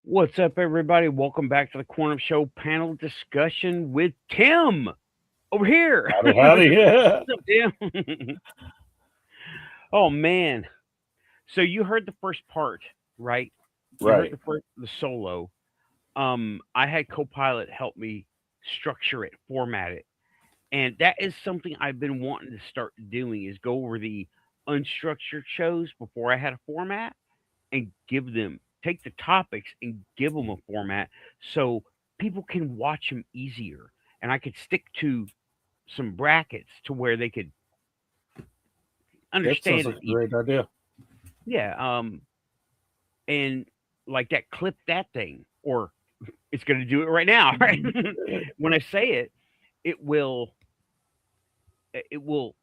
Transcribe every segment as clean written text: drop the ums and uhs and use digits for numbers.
What's up, everybody? Welcome back to the Corner Show panel discussion with Tim over here. Howdy, howdy, yeah. What's up, Tim? Oh man! So you heard the first part, right? You heard Right. the solo. I had Copilot help me structure it, format it, and that is something I've been wanting to start doing. Is go over the unstructured shows before I had a format and take the topics and give them a format so people can watch them easier. And I could stick to some brackets to where they could That sounds understand like it a great easier. idea. Yeah. And like that, clip that thing, or it's going to do it right now. Right? When I say it, it will it will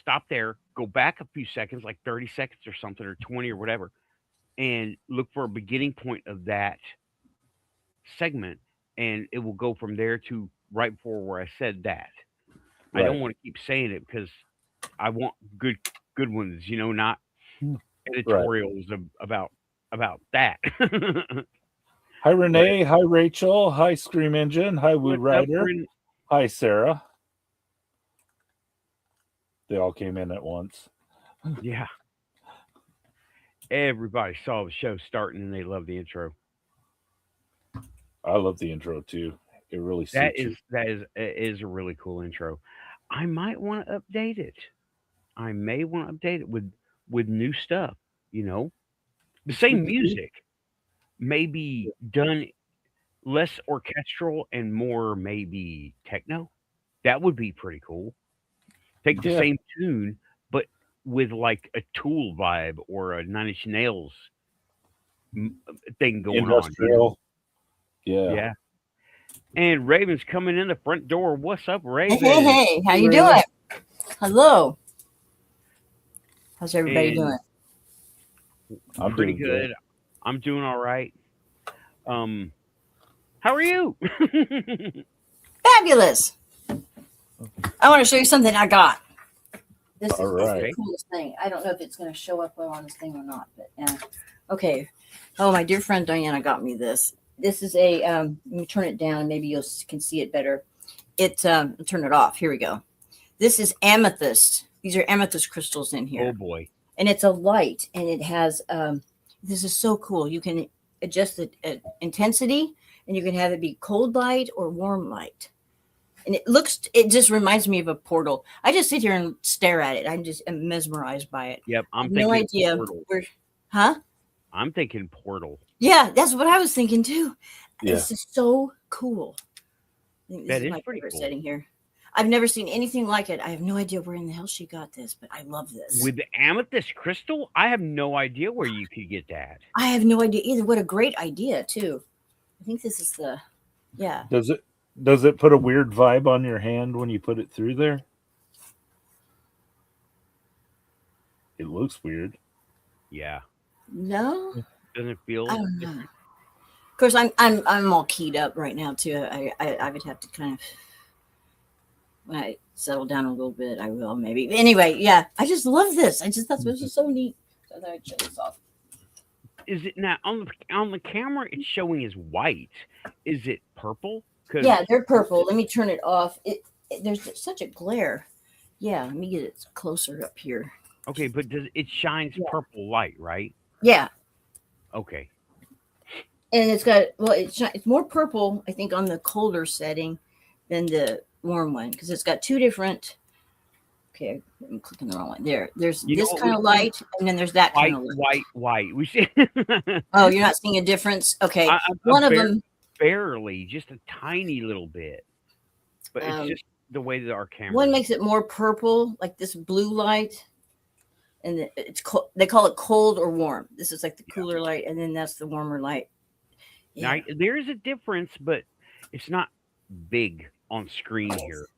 stop there, go back a few seconds, like 30 seconds or something, or 20 or whatever, and look for a beginning point of that segment, and it will go from there to right before where I said that. I don't Right. want to keep saying it because I want good ones, not Right. editorials about that. Hi, But Renee. Hi, Rachel. Hi, Scream Engine. Hi, Woo what's up, Rider. friend? Hi, Sarah. They all came in at once. Yeah, everybody saw the show starting and they love the intro. I love the intro too. It really suits you. It is a really cool intro. I might want to update it. I may want to update it with new stuff. You know, the same music, maybe done less orchestral and more maybe techno. That would be pretty cool. Take the Yeah. same tune, but with like a Tool vibe or a Nine Inch Nails thing going on. Industrial. Yeah. Yeah. And Raven's coming in the front door. What's up, Hey, Raven? how you doing? Hello. How's everybody And doing? I'm pretty doing good. I'm doing all right. How are you? Fabulous. I want to show you something I got. This All is right. the coolest thing. I don't know if it's going to show up well on this thing or not, but okay. Oh, my dear friend Diana got me this. This is a let me turn it down. Maybe you can see it better. Turn it off. Here we go. This is amethyst. These are amethyst crystals in here. Oh boy. And it's a light, and it has this is so cool. You can adjust the intensity, and you can have it be cold light or warm light. And it just reminds me of a portal. I just sit here and stare at it. I'm just mesmerized by it. Yep, I have no idea where, I'm thinking Portal. Yeah, that's what I was thinking too. Yeah. This is so cool. I think this is my favorite setting here. I've never seen anything like it. I have no idea where in the hell she got this, but I love this. With the amethyst crystal, I have no idea where you could get that. I have no idea either. What a great idea, too. I think this is yeah. Does it put a weird vibe on your hand when you put it through there? It looks weird. Yeah. No. Doesn't it feel? I don't know. Of course, I'm all keyed up right now too. I would have to kind of, when I settle down a little bit, I will maybe. Anyway, yeah, I just love this. I just thought this was so neat. So I thought I'd show this off. Is it now on the camera? It's showing as white. Is it purple? Yeah, they're purple. Let me turn it off. There's such a glare. Yeah, let me get it closer up here. Okay, but it shines purple light, right? Yeah. Okay. And it's got it's more purple, I think, on the colder setting than the warm one, because it's got two different. Okay, I'm clicking the wrong one. There's this kind of light, and then there's that kind of light. White. We see. Oh, you're not seeing a difference? Okay, one of them. Barely, just a tiny little bit. But it's just the way that our camera. One makes it more purple, like this blue light, and they call it cold or warm. This is like the cooler light, and then that's the warmer light. Yeah. Now, there is a difference, but it's not big on screen here.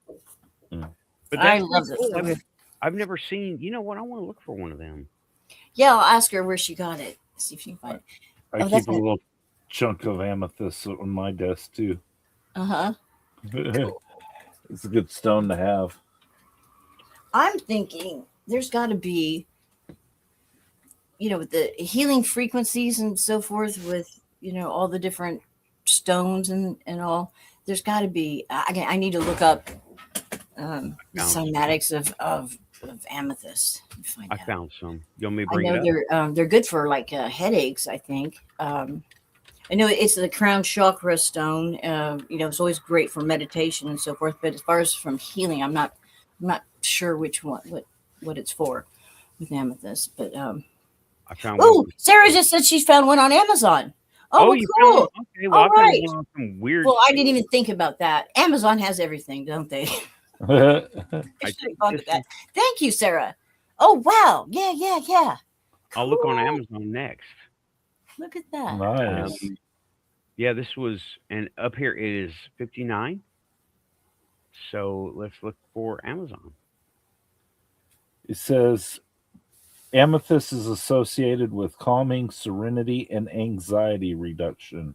But I love this. Cool. I've never seen. You know what? I want to look for one of them. Yeah, I'll ask her where she got it. See if you can find it. I keep a little chunk of amethyst on my desk too. Cool. It's a good stone to have. I'm thinking there's got to be, with the healing frequencies and so forth with all the different stones and all. There's got to be. I need to look up the cymatics of amethyst. And find I out. found some. You want me to I bring know it up? they're good for like headaches. I think. I know it's the crown chakra stone. It's always great for meditation and so forth. But as far as from healing, I'm not sure which one, what it's for with amethyst. But I found oh, one. Sarah just said she found one on Amazon. Oh, well, you cool. found one? Okay, well, All I found right. one on some weird. Well, I didn't even think about that. Amazon has everything, don't they? I should have thought of that. Thank you, Sarah. Oh wow, yeah. I'll look on Cool. Amazon next. Look at that. Nice. Yeah, this was, and up here it is 59. So let's look for Amazon. It says amethyst is associated with calming, serenity, and anxiety reduction.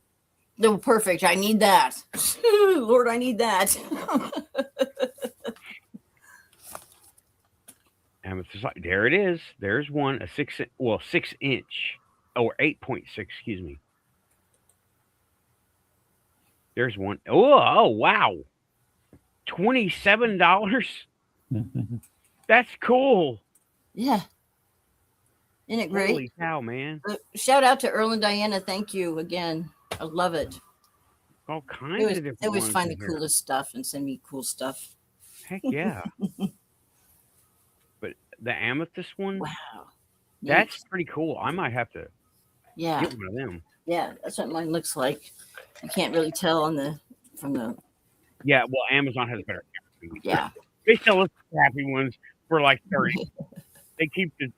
No, perfect. I need that. Lord, I need that. Amethyst, there it is. There's one, a 6 inch, or 8.6, excuse me. There's one. Oh, wow. $27. That's cool. Yeah. Isn't it great? Holy cow, man. Shout out to Earl and Diana. Thank you again. I love it. All kinds of different They always ones find in the here. coolest stuff and send me cool stuff. Heck yeah. But the amethyst one, Wow. that's pretty cool. I might have to Yeah. get one of them. Yeah, that's what mine looks like. You can't really tell from the Yeah, well, Amazon has better cameras. yeah. They sell us crappy ones for like 30. They keep the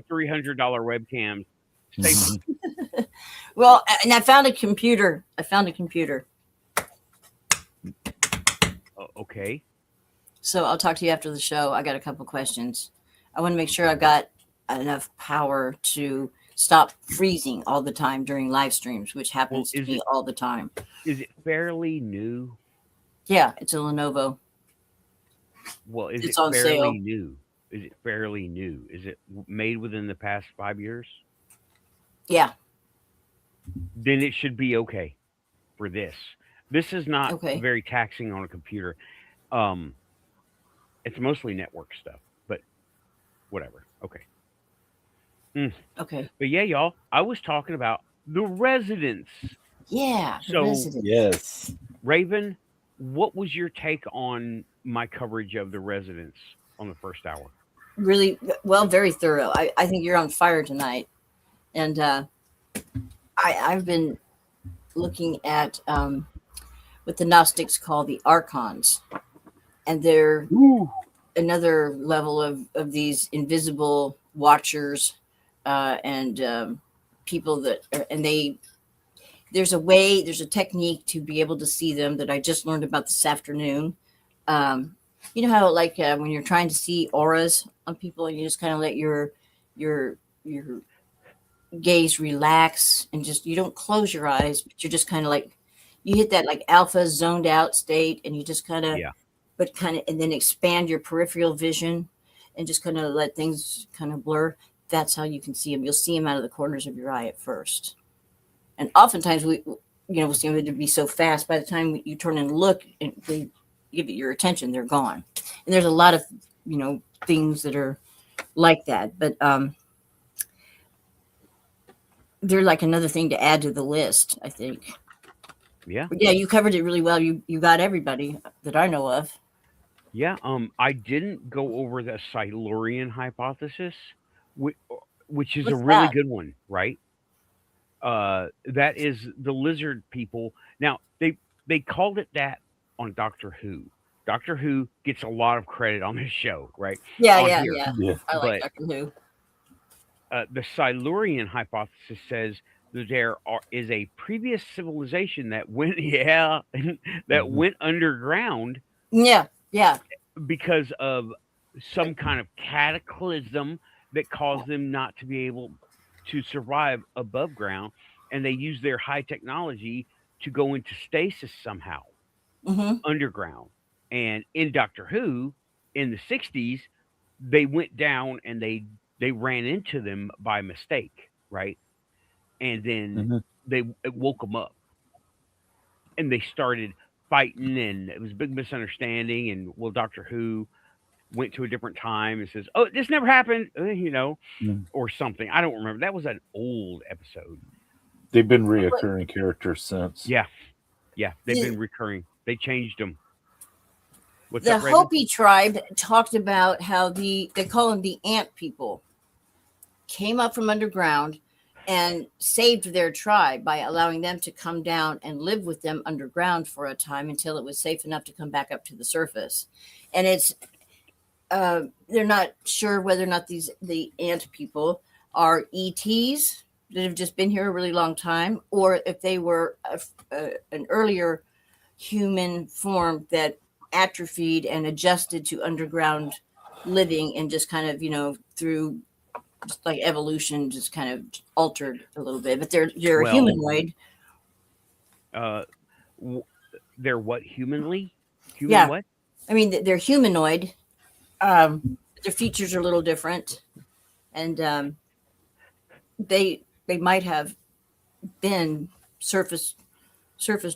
$300 webcams. Well, and I found a computer. Okay. So I'll talk to you after the show. I got a couple questions. I want to make sure I've got enough power to stop freezing all the time during live streams, which happens to me all the time. Is it fairly new? Yeah, it's a Lenovo. Well, It's it on fairly sale. new? Is it fairly new? Is it made within the past 5 years? Yeah. Then it should be okay for this. This is not Okay. very taxing on a computer. It's mostly network stuff, but whatever. Okay. Okay. But yeah, y'all, I was talking about The Residents. Yeah. The So- Residents. Yes. Raven, what was your take on my coverage of The Residents on the first hour? Really well, very thorough. I think you're on fire tonight. And I've been looking at what the Gnostics call the archons. And they're another level of these invisible watchers and people that are, and there's a technique to be able to see them that I just learned about this afternoon. You know how like when you're trying to see auras on people and you just kind of let your gaze relax and just, you don't close your eyes, but you're just kind of like, you hit that like alpha zoned out state and you just kind of, and then expand your peripheral vision and just kind of let things kind of blur. That's how you can see them. You'll see them out of the corners of your eye at first. And oftentimes we'll see them to be so fast. By the time you turn and look and they give it your attention, they're gone. And there's a lot of, things that are like that. But they're like another thing to add to the list, I think. Yeah. But yeah, you covered it really well. You got everybody that I know of. Yeah. I didn't go over the Silurian hypothesis, which is What's a really that? good one, right? That is the lizard people. Now they called it that on Doctor Who. Doctor Who gets a lot of credit on this show, right? Yeah. I like Doctor Who. The Silurian hypothesis says that there is a previous civilization that went, went underground. Yeah. Because of some kind of cataclysm that caused them not to be able to survive above ground, and they use their high technology to go into stasis somehow underground. And in Doctor Who, in the 60s, they went down and they ran into them by mistake, right? and then Mhm. it woke them up, and they started fighting, and it was a big misunderstanding. And well, Doctor Who went to a different time and says, "Oh, this never happened," Mm. or something. I don't remember. That was an old episode. They've been reoccurring characters since. Yeah, yeah, they've The, been recurring. They changed them. What's the up, Raven? Hopi tribe talked about how they call them the ant people came up from underground and saved their tribe by allowing them to come down and live with them underground for a time until it was safe enough to come back up to the surface. And it's they're not sure whether or not the ant people are ETs that have just been here a really long time, or if they were an earlier human form that atrophied and adjusted to underground living and just kind of, through just like evolution, just kind of altered a little bit. But they're Well, humanoid. They're what, human Yeah. what? I mean, they're humanoid. Their features are a little different, and they might have been surface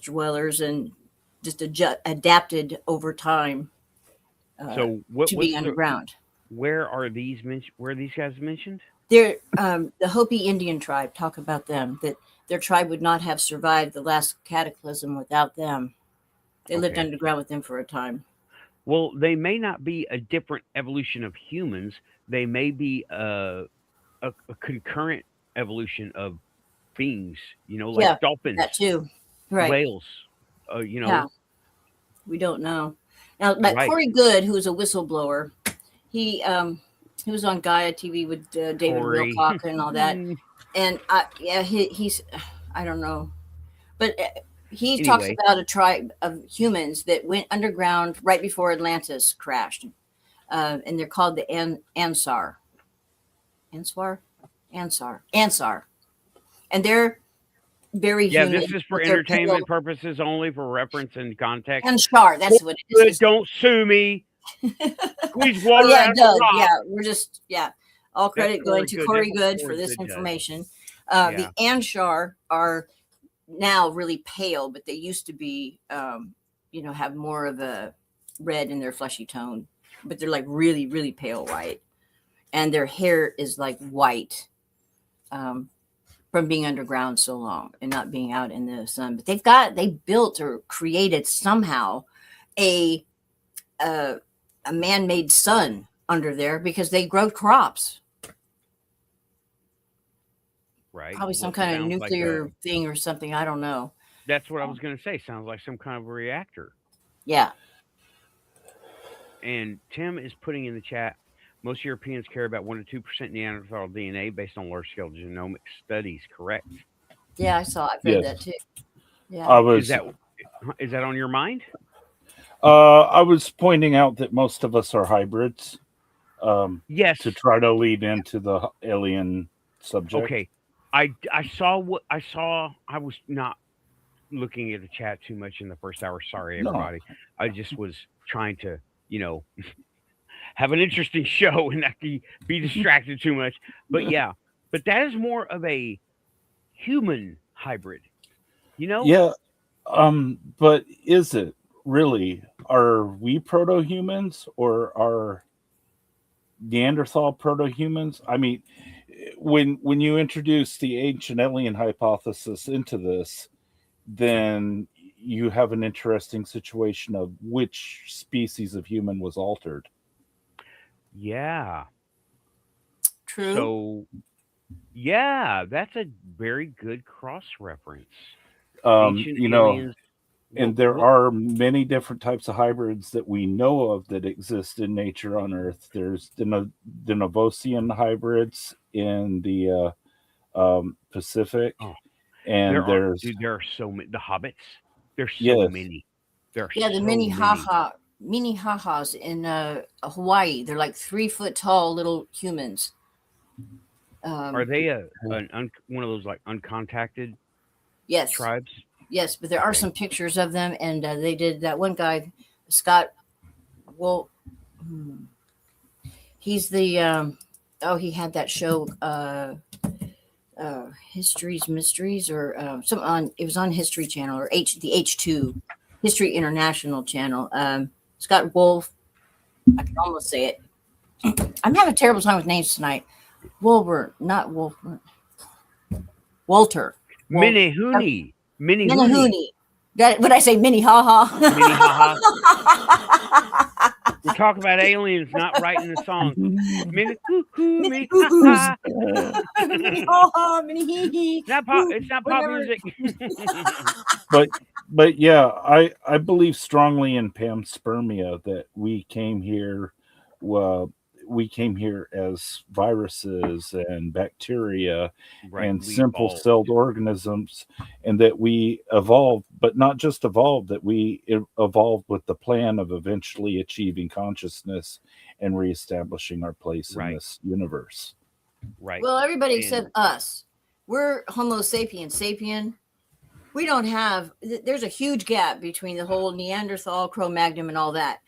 dwellers and just adapted over time So what to what's be underground. where are these guys mentioned? They're the Hopi Indian tribe. Talk about them, that their tribe would not have survived the last cataclysm without them. They lived Okay. underground with them for a time. Well, they may not be a different evolution of humans. They may be a concurrent evolution of beings, like Yeah, dolphins, that too. Right. whales, Yeah. We don't know. Now, like Right. Corey Good, who's a whistleblower, he was on Gaia TV with David Corey. Wilcock and all that. And he's I don't know, but he talks Anyway. about a tribe of humans that went underground right before Atlantis crashed, and they're called the Ansar, and they're very Yeah, human. this is for but they're entertainment pale. purposes only, for reference and context. Ansar, that's what it Good, is. don't sue me. Squeeze water Yeah, out it of does. the rock. Yeah, we're just all credit That's going Corey to Good. Corey That's what Good Corey for this Good does. information. Yeah. The Anshar are now really pale, but they used to be, have more of a red in their fleshy tone, but they're like really, really pale white, and their hair is like white from being underground so long and not being out in the sun. But they built or created somehow a man-made sun under there because they grow crops. Right. Probably some What kind of sounds like nuclear thing or something. I don't know. That's what I was going to say. Sounds like some kind of a reactor. Yeah. And Tim is putting in the chat, most Europeans carry about 1 to 2% Neanderthal DNA based on large-scale genomic studies, correct? Yeah, I've read Yes. that too. Yeah. I was Is that on your mind? I was pointing out that most of us are hybrids. Yes. To try to lead into the alien subject. Okay. I saw what I saw. I was not looking at the chat too much in the first hour. Sorry, No. everybody. I just was trying to, have an interesting show and not be distracted too much. But yeah, but that is more of a human hybrid, Yeah. But is it really? Are we proto-humans or are Neanderthal proto-humans? I mean, when you introduce the ancient alien hypothesis into this, then you have an interesting situation of which species of human was altered. Yeah. True. So, yeah, that's a very good cross reference. Aliens. And there are many different types of hybrids that we know of that exist in nature on Earth. There's the Novosian hybrids in the Pacific. Oh, and there are so many. The hobbits, there's so many. There are the mini hahas in Hawaii. They're like 3 foot tall little humans. Are they one of those like uncontacted tribes? Yes, but there are some pictures of them, and they did that one guy, Scott. Well, he's the he had that show History's Mysteries or some on. It was on History Channel or the H2 History International channel. Scott Wolf. I can almost say it. I'm having a terrible time with names tonight. Wolver, not Wolfer. Walter. Minihuni. Minihuni. What I say? Mini ha ha. Mini ha ha. We're talking about aliens not writing the song. Mini hoo hoo, mini ha ha. Mini ha ha, mini hee hee. It's not pop music. but yeah, I believe strongly in panspermia, that we came here. We came here as viruses and bacteria and simple celled organisms, and that we evolved, but not just evolved, that we evolved with the plan of eventually achieving consciousness and reestablishing our place in this universe. Right. Well, everybody except us. We're Homo sapien. We don't have, there's a huge gap between the whole Neanderthal, Cro-Magnon, and all that.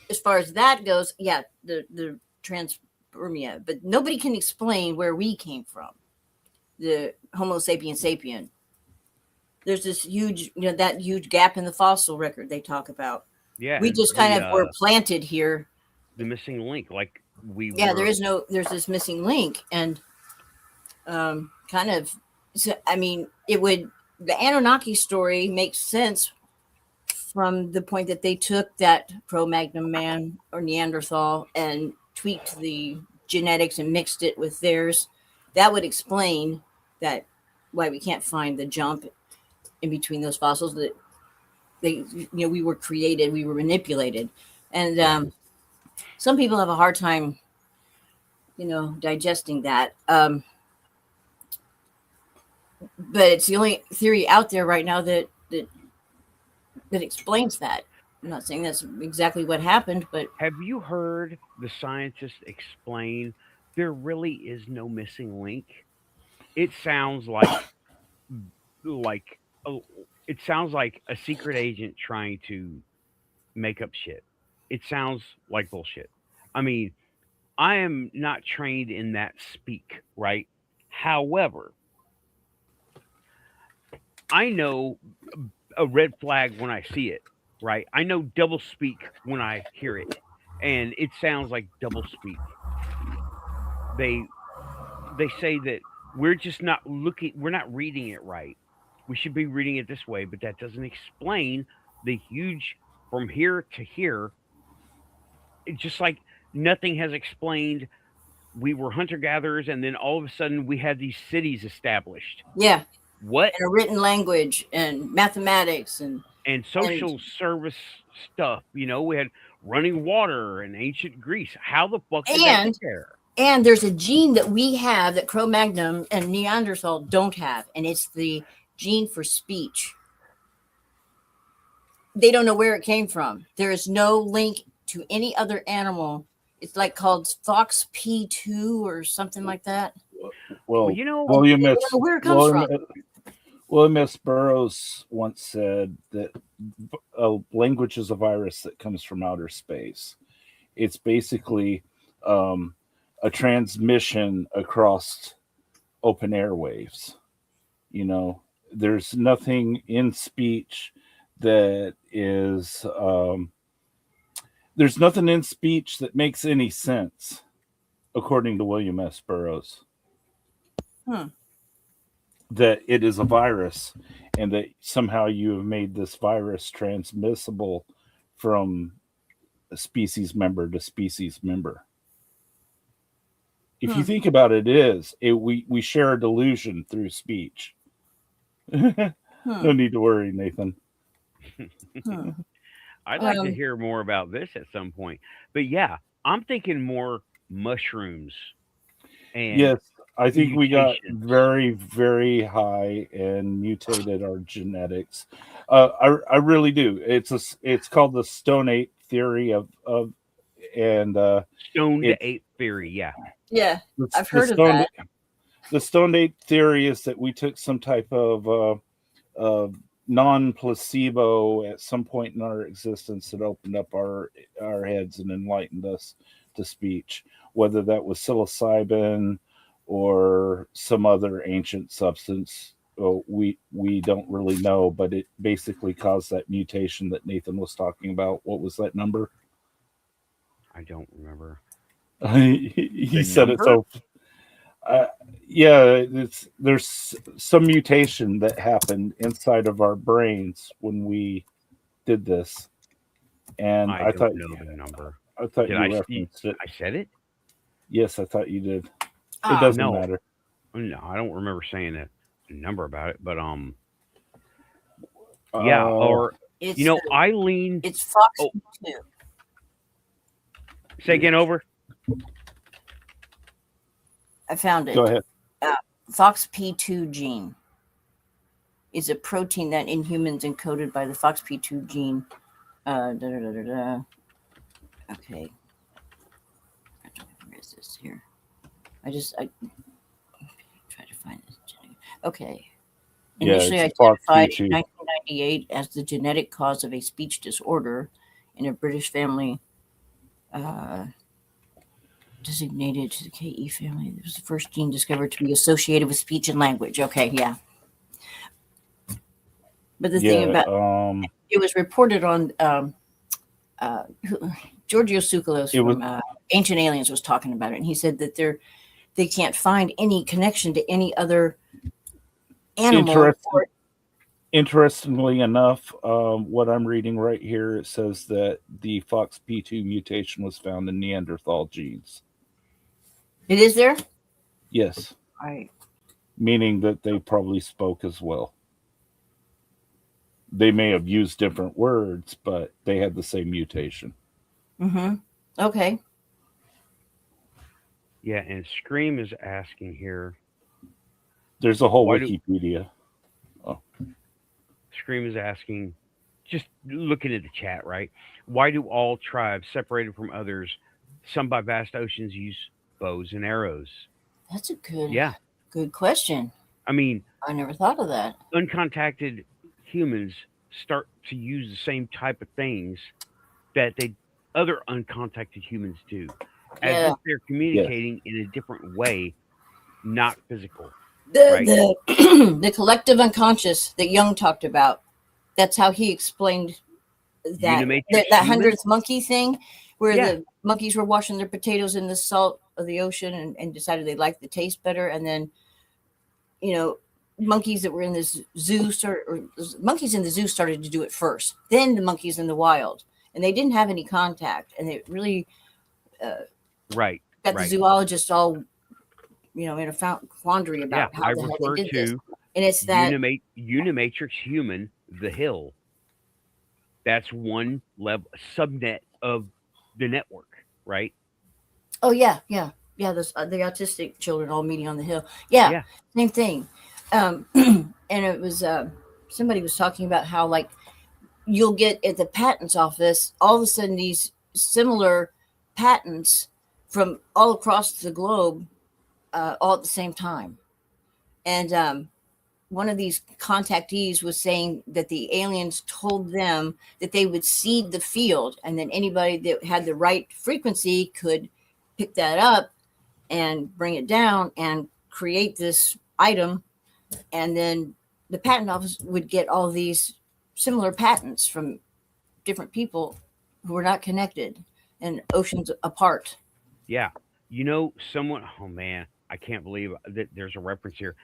As far as that goes, yeah, the transpermia, but nobody can explain where we came from. The Homo sapien. There's this huge, that huge gap in the fossil record they talk about. Yeah. We just kind of were planted here. The missing link, like we were. Yeah, there's this missing link. And kind of, I mean, the Anunnaki story makes sense from the point that they took that Cro-Magnon man or Neanderthal and tweaked the genetics and mixed it with theirs. That would explain that why we can't find the jump in between those fossils, that we were created, we were manipulated. And some people have a hard time, digesting that. But it's the only theory out there right now that explains that. I'm not saying that's exactly what happened, but have you heard the scientists explain there really is no missing link? It sounds like it sounds like a secret agent trying to make up shit. It sounds like bullshit. I mean, I am not trained in that speak, right? However, I know a red flag when I see it, right? I know double speak when I hear it, and it sounds like double speak. They say that we're just not we're not reading it right. We should be reading it this way, but that doesn't explain the huge from here to here. It's just like nothing has explained. We were hunter gatherers, and then all of a sudden we had these cities established. Yeah. What? And a written language and mathematics and social service stuff. We had running water in ancient Greece. How the fuck did that get there? And there's a gene that we have that Cro-Magnon and Neanderthal don't have, and it's the gene for speech. They don't know where it came from. There is no link to any other animal. It's like called FOXP2 or something like that. Well, where it comes from. William S. Burroughs once said that a language is a virus that comes from outer space. It's basically a transmission across open airwaves. There's nothing in speech that is there's nothing in speech that makes any sense, according to William S. Burroughs. That it is a virus, and that somehow you have made this virus transmissible from a species member to species member. If you think about it, we share a delusion through speech. No need to worry, Nathan. I'd like to hear more about this at some point. But yeah, I'm thinking more mushrooms. And yes, I think we got very, very high and mutated our genetics. I really do. It's called the Stone Ape theory of Stone Ape theory. Yeah. Yeah, I've heard of that. The Stone Ape theory is that we took some type of non-placebo at some point in our existence that opened up our heads and enlightened us to speech, whether that was psilocybin or some other ancient substance. We don't really know, but it basically caused that mutation that Nathan was talking about. What was that number? I don't remember. He said it number? so. Yeah, there's some mutation that happened inside of our brains when we did this, and I don't know the number. I thought Did you I? referenced it. I said it. Yes, I thought you did. It Ah, doesn't No, matter. no, I don't remember saying a number about it. But yeah. Uh, Or it's you know, I lean. it's Fox Oh, P2. say again. Over. I found go it. ahead. Fox P2 gene is a protein that in humans encoded by the Fox P2 gene. Okay. Where is this here? I try to find this. Okay. Yeah, Initially it's Fox identified P2. in 1998 as the genetic cause of a speech disorder in a British family designated to the KE family. It was the first gene discovered to be associated with speech and language. Okay, yeah. But the thing about it was reported on Giorgio Tsoukalos from Ancient Aliens was talking about it, and he said that they can't find any connection to any other animal. Interestingly enough, what I'm reading right here, it says that the FOXP2 mutation was found in Neanderthal genes. It is there? Yes. Right. Meaning that they probably spoke as well. They may have used different words, but they had the same mutation. Mm-hmm. Okay. Yeah, and Scream is asking here. There's a whole Wikipedia. Scream is asking, just looking at the chat, right? Why do all tribes separated from others, some by vast oceans, use bows and arrows? That's a good question. I mean, I never thought of that. Uncontacted humans start to use the same type of things that other uncontacted humans do, as if they're communicating in a different way, not physical. The collective unconscious that Jung talked about. That's how he explained that 100th monkey thing, where the monkeys were washing their potatoes in the salt of the ocean and decided they liked the taste better, and then monkeys that were in this zoo monkeys in the zoo started to do it first, then the monkeys in the wild, and they didn't have any contact, and it really got the zoologists all in a quandary about how the hell they did this. And it's that Unimatrix human, the hill. That's one level subnet of the network, right? Oh yeah. The autistic children all meeting on the hill. Yeah. Same thing. And it was somebody was talking about how like you'll get at the patents office all of a sudden these similar patents from all across the globe all at the same time. And one of these contactees was saying that the aliens told them that they would seed the field, and then anybody that had the right frequency could pick that up and bring it down and create this item. And then the patent office would get all these similar patents from different people who were not connected and oceans apart. Yeah. Someone, oh man, I can't believe that there's a reference here.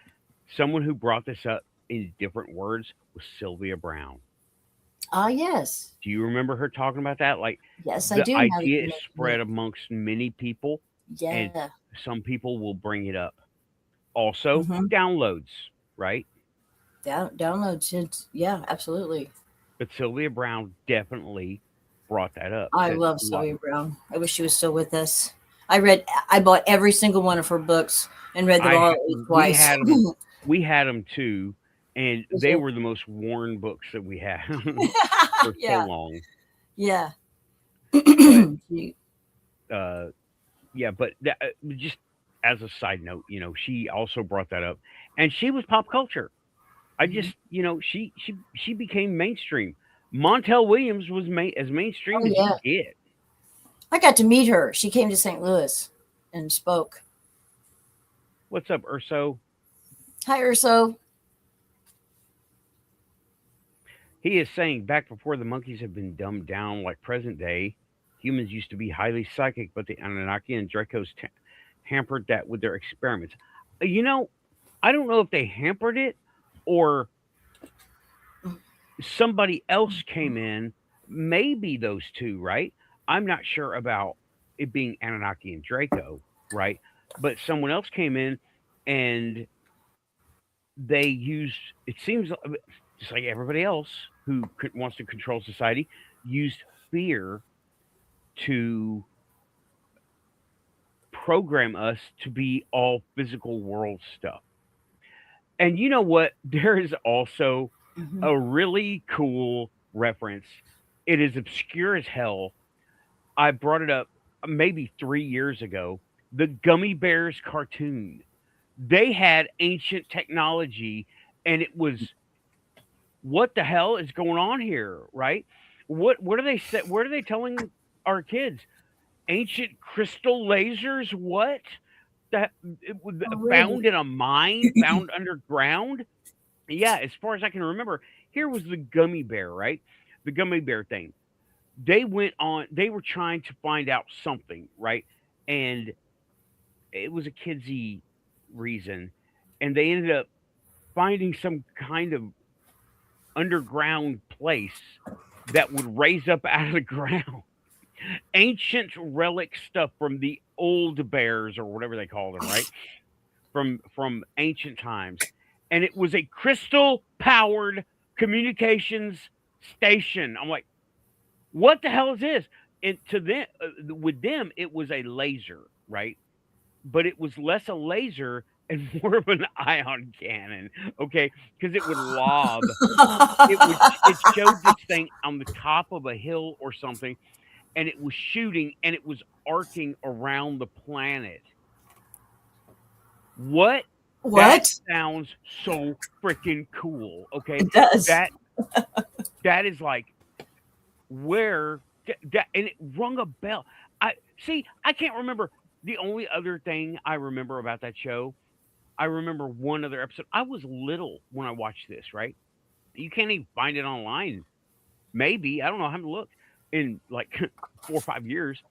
Someone who brought this up in different words was Sylvia Brown. Ah, yes. Do you remember her talking about that? Like, yes, I do. The idea is spread amongst many people. Yeah. And some people will bring it up. Also, downloads, right? Downloads. Yeah, absolutely. But Sylvia Brown definitely brought that up. I love Sylvia Brown. I wish she was still with us. I bought every single one of her books and read them all twice. We had them too, and they were the most worn books that we had for so long. Yeah. But just as a side note, she also brought that up, and she was pop culture. I just, she became mainstream. Montel Williams was as mainstream as you get. I got to meet her. She came to St. Louis and spoke. What's up, Urso? Hi, Urso. He is saying back before the monkeys have been dumbed down like present day, humans used to be highly psychic, but the Anunnaki and Dracos hampered that with their experiments. You know, I don't know if they hampered it or somebody else came in, maybe those two, right? I'm not sure about it being Anunnaki and Draco, right? But someone else came in and they used, it seems just like everybody else who wants to control society, used fear to program us to be all physical world stuff. And you know what? There is also Mhm. a really cool reference. It is obscure as hell. I brought it up maybe 3 years ago. The Gummy Bears cartoon. They had ancient technology, and it was what the hell is going on here, right? What are they what are they telling our kids? Ancient crystal lasers? What? That it was Oh, really? found in a mine, found underground? Yeah, as far as I can remember, here was the gummy bear, right? The gummy bear thing. They went on, they were trying to find out something, right? And it was a kidsy reason. And they ended up finding some kind of underground place that would raise up out of the ground ancient relic stuff from the old bears or whatever they called them, right? From ancient times. And it was a crystal powered communications station. I'm like, what the hell is this? And to them, with them, it was a laser, right? But it was less a laser and more of an ion cannon, okay? Because it would lob. It showed this thing on the top of a hill or something, and it was shooting and it was arcing around the planet. What? That What? sounds so freaking cool. Okay, It does. that that is like where that, and it rung a bell. I see. I can't remember the only other thing I remember about that show. I remember one other episode. I was little when I watched this. Right? You can't even find it online. Maybe I don't know. I haven't looked in like 4 or 5 years.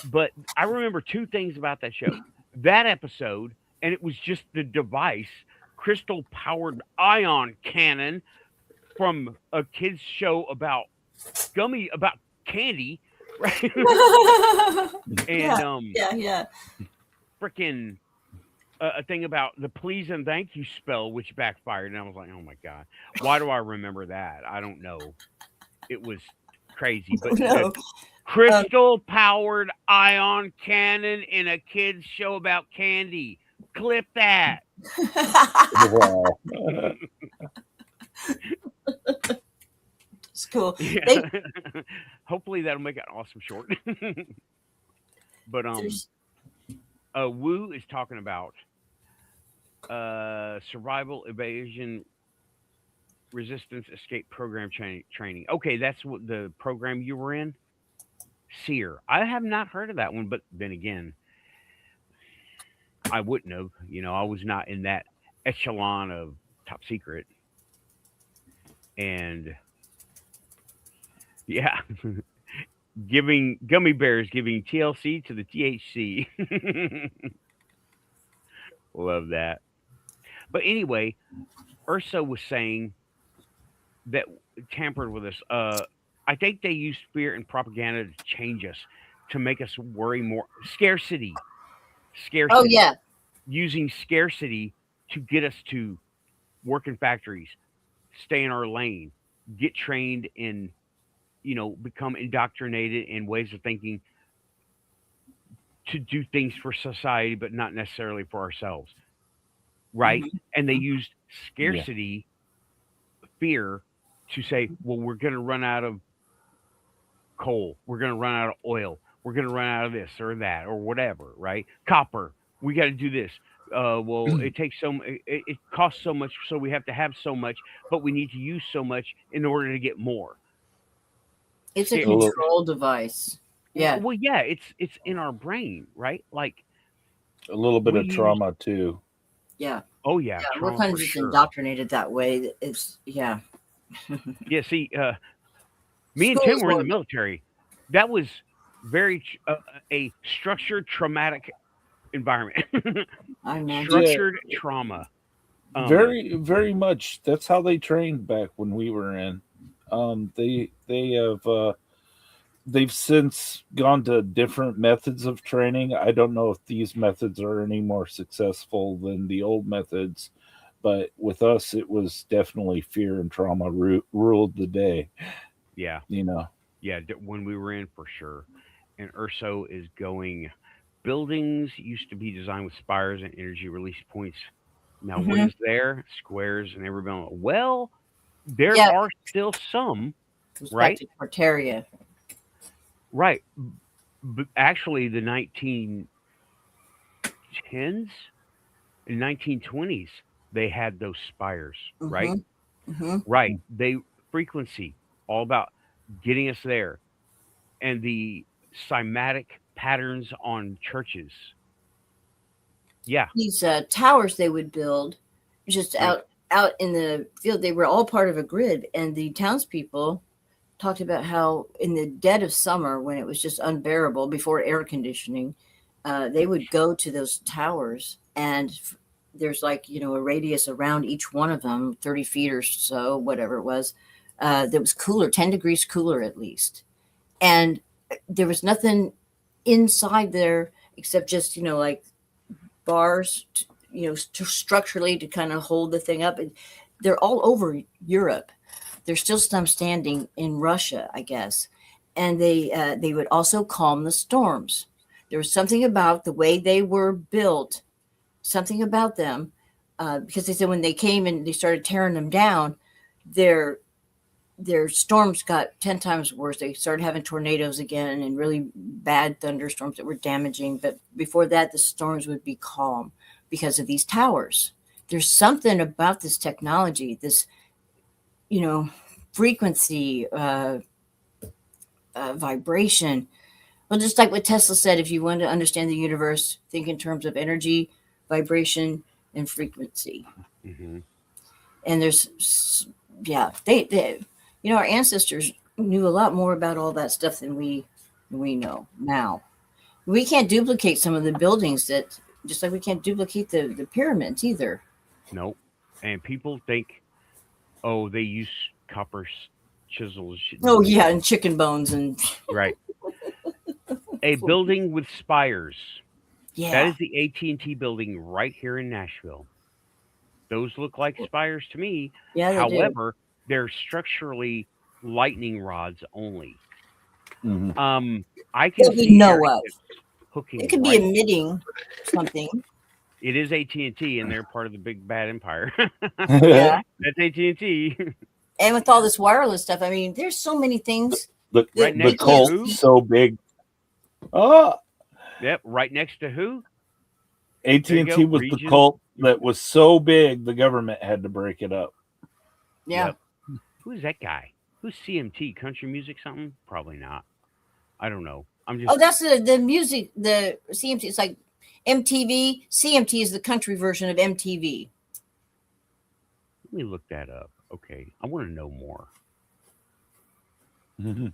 But I remember two things about that show. That episode, and it was just the device, crystal powered ion cannon from a kids show about about candy, right? And Yeah, yeah, yeah. freaking a thing about the please and thank you spell, which backfired. And I was like, oh my god, why do I remember that? I don't know. It was crazy, but the No. crystal powered ion cannon in a kids show about candy. Clip that. Wow. It's cool. Yeah. They Hopefully that'll make an awesome short. But there's Wu is talking about survival, evasion, resistance, escape program training. Okay, that's what the program you were in. Seer. I have not heard of that one, but then again, I wouldn't have. You know, I was not in that echelon of top secret. And yeah, giving gummy bears giving TLC to the THC. Love that. But anyway, Ursa was saying that tampered with us. I think they used fear and propaganda to change us, to make us worry more. Scarcity, oh scarcity, yeah. using scarcity to get us to work in factories, stay in our lane, get trained in, become indoctrinated in ways of thinking to do things for society, but not necessarily for ourselves, right? Mhm. And they used Yeah. scarcity, fear, to say, well, we're going to run out of coal, we're going to run out of oil, we're going to run out of this or that or whatever, right? Copper, we got to do this. Well, it takes it costs so much, so we have to have so much, but we need to use so much in order to get more. It's a Sca- Well, control device. Yeah. Well, yeah, it's in our brain, right? Like A little bit of We- trauma too. Yeah. Oh yeah, Yeah. We're trauma kind for of just sure. indoctrinated that way. It's yeah. Yeah, see, me and School Tim is were in the hard. military. That was very a structured traumatic environment. I imagine. Structured trauma. Very, very much. That's how they trained back when we were in. They have they've since gone to different methods of training. I don't know if these methods are any more successful than the old methods, but with us, it was definitely fear and trauma ruled the day. Yeah, You know. yeah. When we were in, for sure. And Urso is going. Buildings used to be designed with spires and energy release points. Now, what Mhm. is there? Squares and every building. Well, there Yeah. are still some, Goes right? back to Corteria. Right. But actually, the 1910s and 1920s, they had those spires, right? Mm-hmm. Right. They frequency, all about getting us there. And the cymatic patterns on churches. Yeah. These towers they would build just Right. out in the field. They were all part of a grid, and the townspeople talked about how in the dead of summer, when it was just unbearable before air conditioning, they would go to those towers, and there's like a radius around each one of them, 30 feet or so, whatever it was, that was cooler, 10 degrees cooler at least, and there was nothing inside there except just like bars, structurally to kind of hold the thing up. And they're all over Europe. There's still some standing in Russia, I guess. And they would also calm the storms. There was something about the way they were built, something about them, because they said when they came and they started tearing them down, their storms got 10 times worse. They started having tornadoes again and really bad thunderstorms that were damaging. But before that, the storms would be calm because of these towers. There's something about this technology, this, frequency, vibration. Well, just like what Tesla said, if you want to understand the universe, think in terms of energy, vibration, and frequency. Mm-hmm. And there's, yeah, they our ancestors knew a lot more about all that stuff than we know now. We can't duplicate some of the buildings that, just like we can't duplicate the pyramids either. Nope. And people think, oh, they use copper chisels. Oh yeah, and chicken bones and Right. A building with spires. yeah. That is the AT&T building right here in Nashville. Those look like spires to me. Yeah, they do. However, they're structurally lightning rods only. Mhm. I can That we see know areas of. hooking. It could be right- emitting something. It is AT&T, and they're part of the big bad empire. Yeah. That's AT&T. And with all this wireless stuff, I mean, there's so many things. The, Right the next to cult who? so big. Oh, Yep, right next to who? AT&T go, was the region. cult that was so big the government had to break it up. Yeah. Yep. Who's that guy? Who's CMT? Country music something? Probably not. I don't know. I'm just Oh, that's the music, the CMT. It's like MTV. CMT is the country version of MTV. let me look that up. Okay. I want to know more. Mhm.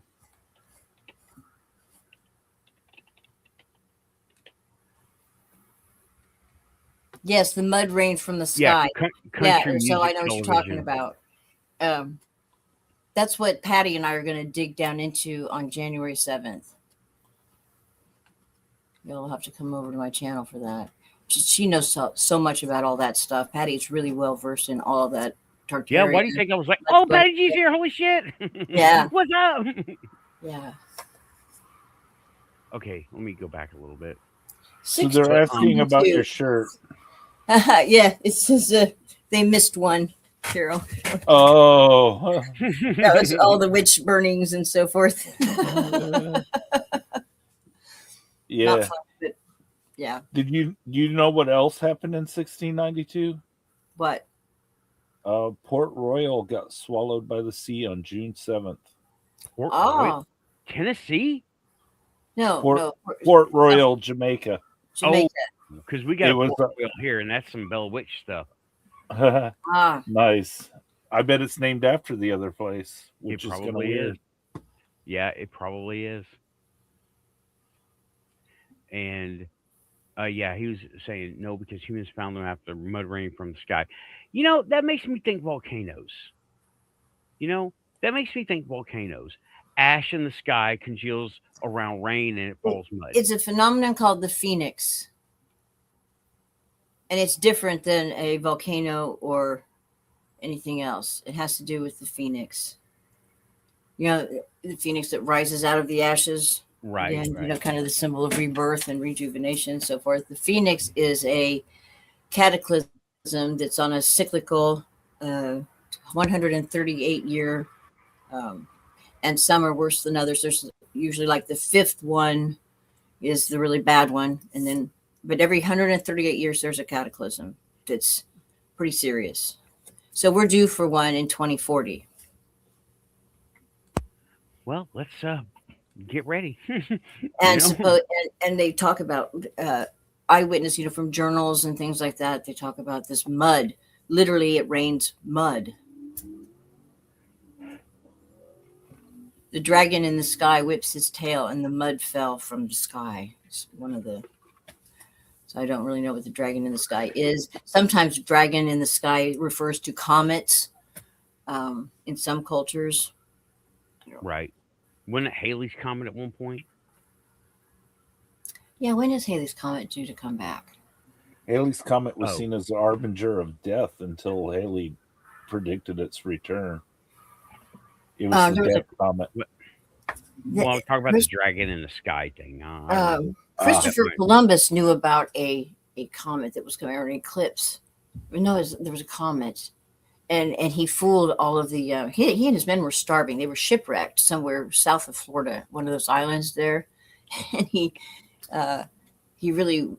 Yes, the mud rain from the Yeah, sky. country Yeah, music so I know what you're talking television. about. That's what Patty and I are going to dig down into on January 7th. You'll have to come over to my channel for that. She knows so much about all that stuff. Patty's really well versed in all of that. Tartarian. Yeah, why do you think I was like, That's oh, what- Patty G's here. Holy shit. Yeah. What's up? Yeah. Okay, let me go back a little bit. So they're asking about your shirt. Yeah, it's just they missed one, Carol. Oh. That was all the witch burnings and so forth. Yeah. Not fun, but yeah. Do you know what else happened in 1692? What? Port Royal got swallowed by the sea on June 7th. Port Oh. Royal? Tennessee? No, Port- no. Port Royal, Jamaica. Jamaica. because we got It a was portal wheel here, and that's some Bell Witch stuff. nice. I bet it's named after the other place, which It is kind of probably weird. is. Yeah, it probably is. And yeah, he was saying no because humans found them after mud rain from the sky. That makes me think volcanoes. That makes me think volcanoes. Ash in the sky congeals around rain and it falls mud. It's a phenomenon called the phoenix. And it's different than a volcano or anything else. It has to do with the phoenix. The phoenix that rises out of the ashes. Right. Again, right. kind of the symbol of rebirth and rejuvenation and so forth. The phoenix is a cataclysm that's on a cyclical 138-year, and some are worse than others. There's usually like the fifth one is the really bad one. But every 138 years, there's a cataclysm that's pretty serious. So we're due for one in 2040. Well, let's get ready. And they talk about eyewitness, from journals and things like that. They talk about this mud. Literally, it rains mud. The dragon in the sky whips his tail, and the mud fell from the sky. It's one of the. So I don't really know what the dragon in the sky is. Sometimes dragon in the sky refers to comets. In some cultures. Right. Wasn't it Halley's Comet at one point? Yeah, when is Halley's Comet due to come back? Halley's Comet was seen as the harbinger of death until Halley predicted its return. It was the death comet. Well, I'm talking about the dragon in the sky thing. Christopher Columbus knew about a comet that was coming, or an eclipse. No, there was a comet. And he fooled all of the he and his men were starving. They were shipwrecked somewhere south of Florida, one of those islands there. And he really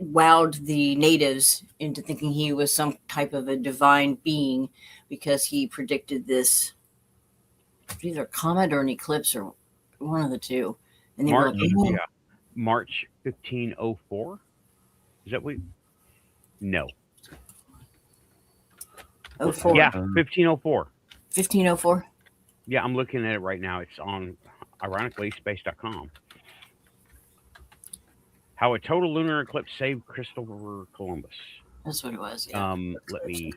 wowed the natives into thinking he was some type of a divine being because he predicted this either a comet or an eclipse or one of the two. And they March, were like, March 1504. Is that what? No. 04. Yeah, 1504. 1504. Yeah, I'm looking at it right now. It's on, ironically, space.com. How a total lunar eclipse saved Christopher Columbus. That's what it was. Yeah. Let me.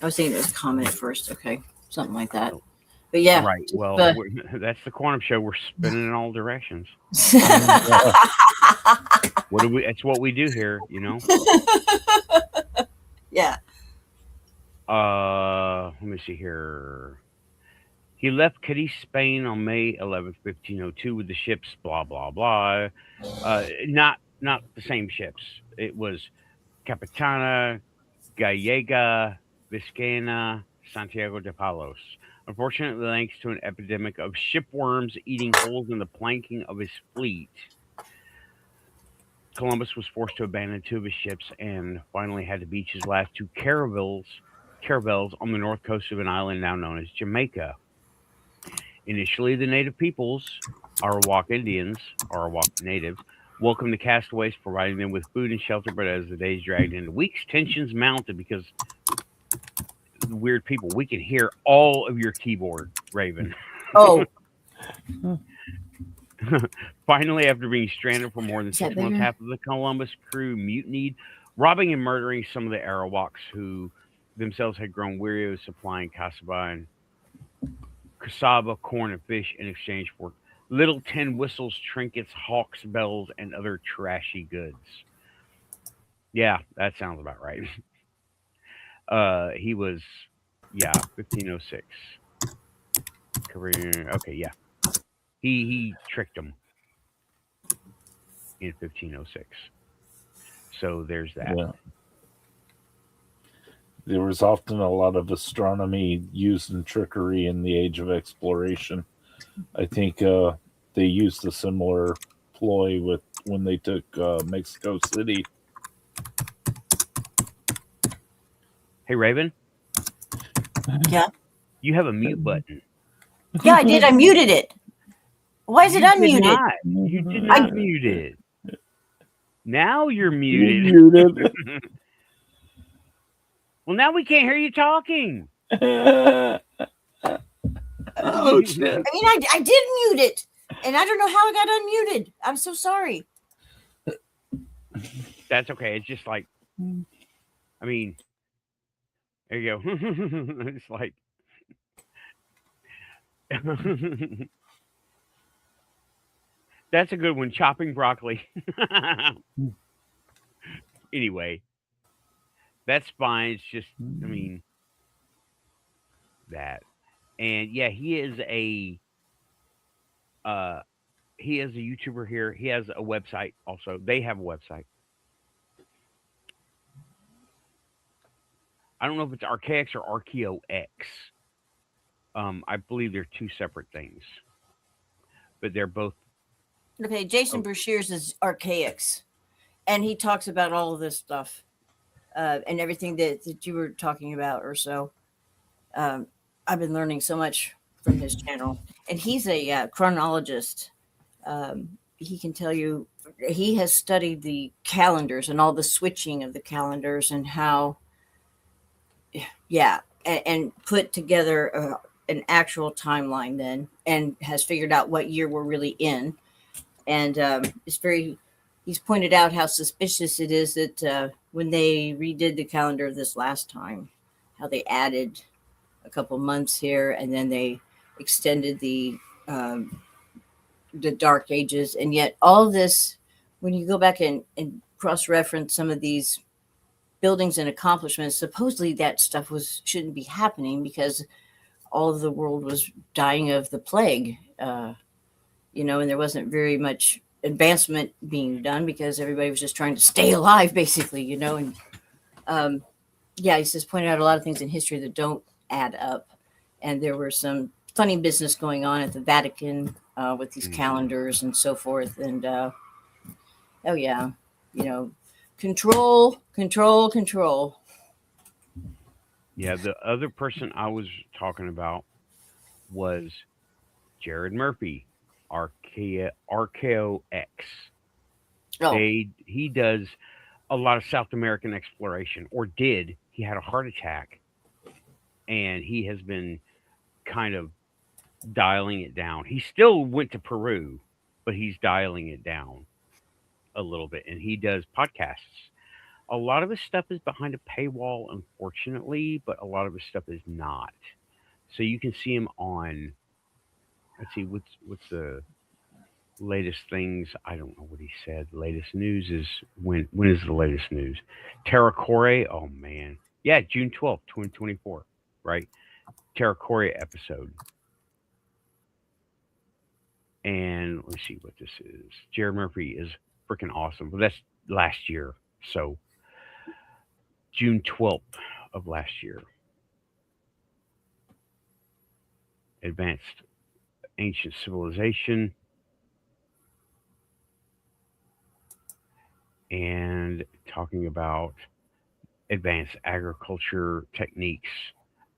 I was thinking it was a comet at first. Okay, something like that. But yeah, right. Well, that's the quantum show. We're spinning in all directions. It's what we do here, Yeah. Let me see here. He left Cadiz, Spain on May 11th, 1502 with the ships blah blah blah. Not the same ships. It was Capitana, Gallega, Vizcaya, Santiago de Palos. Unfortunately, thanks to an epidemic of shipworms eating holes in the planking of his fleet, Columbus was forced to abandon two of his ships and finally had to beach his last two caravels on the north coast of an island now known as Jamaica. Initially, the native peoples, Arawak Indians, Arawak natives, welcomed the castaways, providing them with food and shelter, but as the days dragged into weeks, tensions mounted because the weird people. We can hear all of your keyboard, Raven. Oh. Finally, after being stranded for more than 6 months, half of the Columbus crew mutinied, robbing and murdering some of the Arawaks who themselves had grown weary of supplying cassava, corn, and fish in exchange for little tin whistles, trinkets, hawks' bells, and other trashy goods. Yeah, that sounds about right. He was, 1506. Okay, yeah. He tricked them in 1506. So there's that. Yeah. There was often a lot of astronomy used in trickery in the age of exploration. I think they used a similar ploy with when they took Mexico City. Hey, Raven? Yeah? You have a mute button. Yeah, I did. I muted it. Why is it unmuted? You did not mute it. Now you're You're muted. muted. Well, now we can't hear you talking. Oh shit! I mean, I did mute it, and I don't know how it got unmuted. I'm so sorry. That's okay. It's just like, I mean, there you go. It's like, that's a good one. Chopping broccoli. Anyway, that's fine. It's just, I mean, that. And yeah, he is a YouTuber here. He has a website also. They have a website. I don't know if it's Archaix or Archaeox. I believe they're two separate things, but they're both. Okay, Jason Brashears is Archaix, and he talks about all of this stuff and everything that you were talking about or so. I've been learning so much from his channel, and he's a chronologist. He can tell you, he has studied the calendars and all the switching of the calendars and how, and put together an actual timeline then, and has figured out what year we're really in. And he's pointed out how suspicious it is that when they redid the calendar this last time, how they added a couple months here, and then they extended the Dark Ages. And yet all this, when you go back and cross-reference some of these buildings and accomplishments, supposedly that stuff shouldn't be happening because all of the world was dying of the plague, and there wasn't very much advancement being done because everybody was just trying to stay alive, basically, and he just pointed out a lot of things in history that don't add up. And there were some funny business going on at the Vatican with these calendars and so forth. And control. Yeah, the other person I was talking about was Jared Murphy, Archaeox. Oh, He does a lot of South American exploration, or did. He had a heart attack, and he has been kind of dialing it down. He still went to Peru, but he's dialing it down a little bit, and he does podcasts. A lot of his stuff is behind a paywall, unfortunately, but a lot of his stuff is not. So you can see him on. Let's see, what's the latest things? I don't know what he said. Latest news is when is the latest news? Dakhour. Oh man, yeah, June 12th, 2024. Right, Dakhour episode. And let's see what this is. Jared Murphy is freaking awesome. But that's last year, so June 12th of last year. Advanced ancient civilization. And talking about advanced agriculture techniques,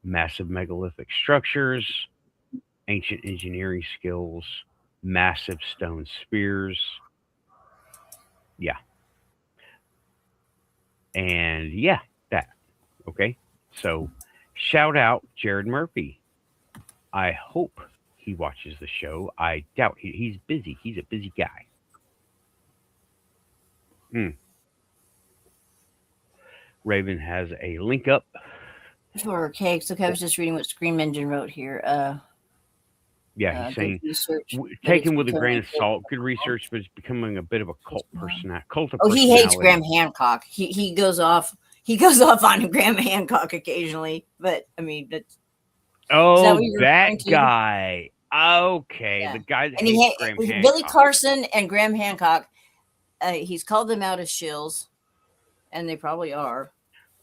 massive megalithic structures, ancient engineering skills, massive stone spears. Yeah. And yeah, that. Okay. So shout out Jared Murphy. I hope he watches the show. I doubt he's busy. He's a busy guy. Raven has a link up. for cakes. Okay, I was just reading what Scream Engine wrote here. Yeah, he's saying research, taken with a grain of salt. Good research, but it's becoming a bit of a cult of he hates Graham Hancock. He goes off. He goes off on Graham Hancock occasionally, but I mean that's. That guy. Okay, yeah. The guy that hates Graham Hancock. Billy Carson and Graham Hancock. He's called them out as shills, and they probably are.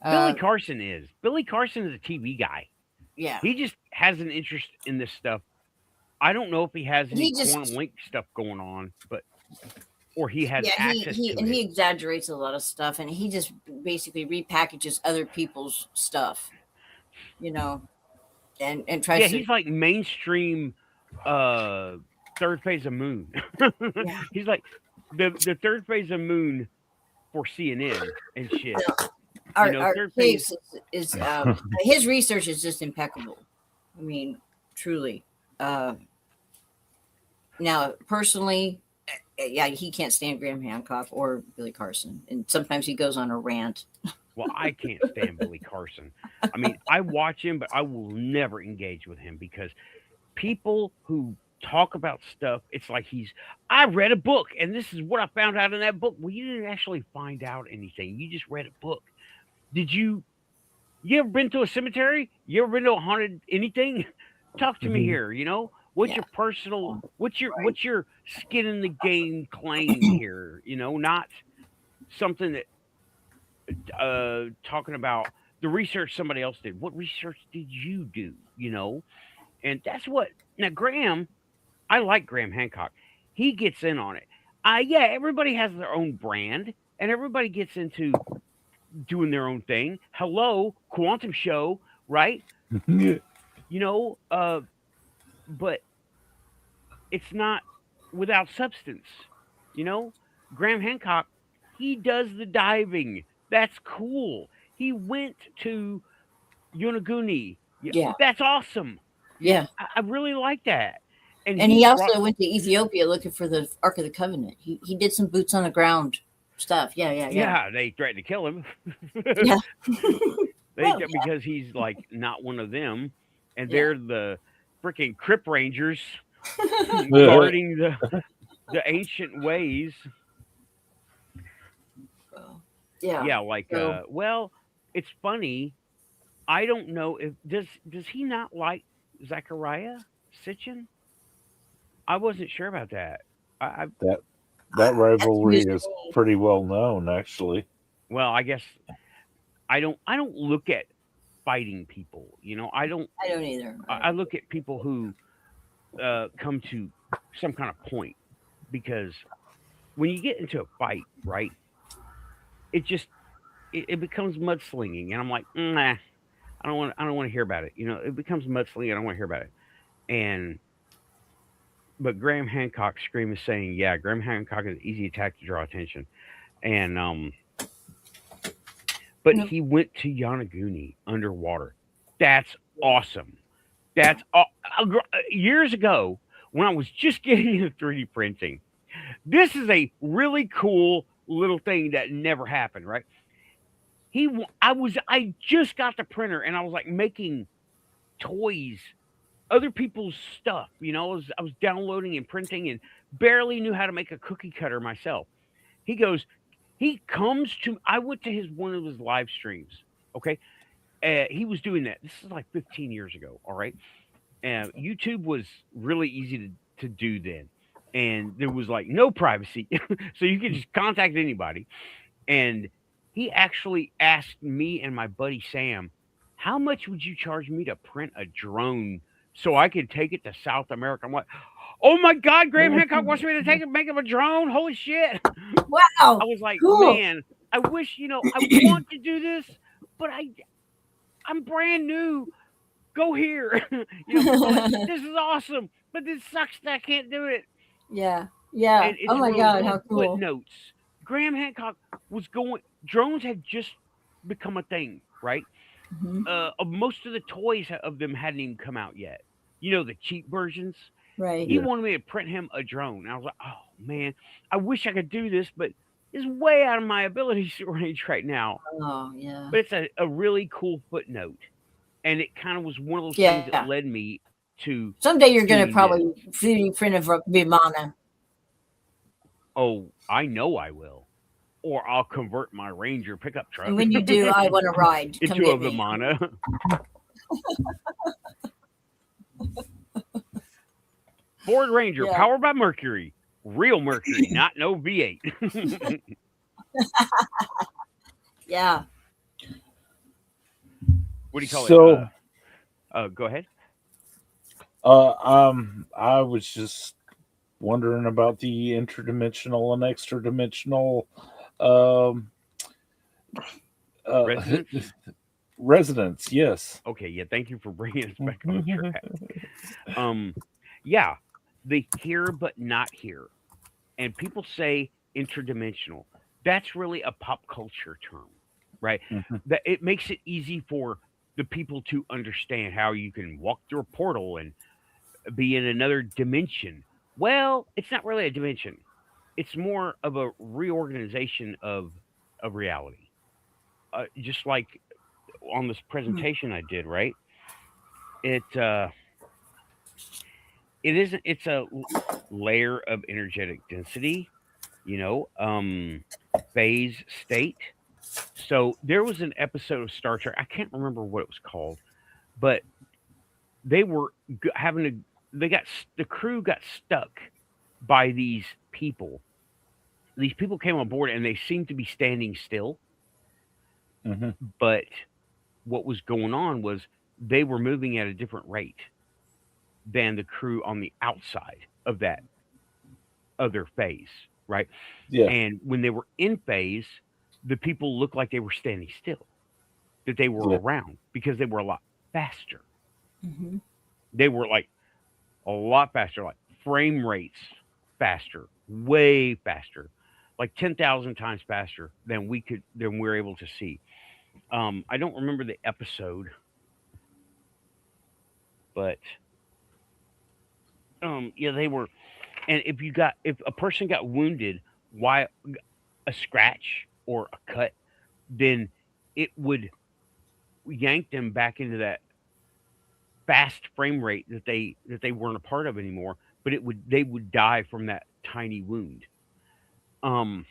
Billy Carson is a TV guy. Yeah, he just has an interest in this stuff. I don't know if he has any quantum link stuff going on, or he has access to it. And he exaggerates a lot of stuff, and he just basically repackages other people's stuff, and tries to. Yeah, he's like mainstream Third Phase of Moon. Yeah. He's like the Third Phase of Moon for CNN and shit. Our Third case is his research is just impeccable. I mean, truly. Now, personally, yeah, he can't stand Graham Hancock or Billy Carson, and sometimes he goes on a rant. Well, I can't stand Billy Carson. I mean, I watch him, but I will never engage with him because people who talk about stuff, it's like I read a book and this is what I found out in that book. Well, you didn't actually find out anything. You just read a book. Did you ever been to a cemetery? You ever been to a haunted anything? Talk to me here, What's your personal what's your skin in the game claim here? Not something that talking about the research somebody else did. What research did you do? And that's what now Graham, I like Graham Hancock. He gets in on it. Yeah, everybody has their own brand and everybody gets into doing their own thing. Hello, Quantum Show, right? But it's not without substance. Graham Hancock, he does the diving. That's cool. He went to Yonaguni. Yeah. That's awesome. Yeah. I really like that. And he also went to Ethiopia looking for the Ark of the Covenant. He did some boots on the ground stuff. Yeah, they threatened to kill him. Yeah. Because he's like not one of them. And they're the freaking Crypt Rangers guarding the ancient ways. Yeah. Like well, it's funny. I don't know if does he not like Zachariah Sitchin? I wasn't sure about that. That rivalry is pretty well known, actually. Well, I guess I don't look at fighting people. I don't either. I look at people who come to some kind of point, because when you get into a fight, right, it becomes mudslinging, and I'm like, nah, I don't want to hear about it. It becomes mudslinging. I don't want to hear about it. But Graham Hancock is saying, yeah, Graham Hancock is an easy attack to draw attention, and but he went to Yonaguni underwater. That's awesome. That's years ago when I was just getting into 3D printing. This is a really cool little thing that never happened, right? I just got the printer and I was like making toys, other people's stuff. I was downloading and printing and barely knew how to make a cookie cutter myself. I went to one of his live streams. Okay. He was doing that. This is like 15 years ago. All right. YouTube was really easy to do then. And there was like no privacy. So you could just contact anybody. And he actually asked me and my buddy Sam, how much would you charge me to print a drone so I could take it to South America? I'm like, oh my God, Graham Hancock wants me to make him a drone. Holy shit. Wow. I was like, cool. Man, I wish, I want to do this, but I'm brand new. Go here. This is awesome, but this sucks that I can't do it. Yeah. Yeah. Oh my God, how cool. Footnotes. Graham Hancock drones had just become a thing, right? Mm-hmm. Most of the toys of them hadn't even come out yet. The cheap versions. Right. He wanted me to print him a drone. And I was like, oh man, I wish I could do this, but it's way out of my ability range right now. Oh yeah. But it's a really cool footnote. And it kind of was one of those things that led me to someday you're gonna probably 3D print a Vimana. Oh, I know I will. Or I'll convert my Ranger pickup truck. And when you do, I want to ride. Into a Vimana. Ford Ranger, powered by Mercury. Real Mercury, not no V8. Yeah. What do you call it? Go ahead. I was just wondering about the interdimensional and extra-dimensional residents. Yes. Okay. Yeah. Thank you for bringing us back on track. Yeah, the here but not here, and people say interdimensional. that's really a pop culture term, right? Mhm. That it makes it easy for the people to understand how you can walk through a portal and be in another dimension. Well, it's not really a dimension. It's more of a reorganization of reality. Just like on this presentation I did, right? It it isn't. It's a layer of energetic density, you know, phase state. So there was an episode of Star Trek. I can't remember what it was called, but they were having a. They got the crew got stuck by these people. These people came on board and they seemed to be standing still, Mhm. but what was going on was they were moving at a different rate than the crew on the outside of that other phase, right? Yeah. And when they were in phase, the people looked like they were standing still, that they were Yeah. around because they were a lot faster. Mm-hmm. They were like a lot faster, like frame rates faster, way faster, like 10,000 times faster than we're able to see. I don't remember the episode, but yeah, they were. And if a person got wounded, why a scratch or a cut, then it would yank them back into that fast frame rate that they weren't a part of anymore. But they would die from that tiny wound. Um,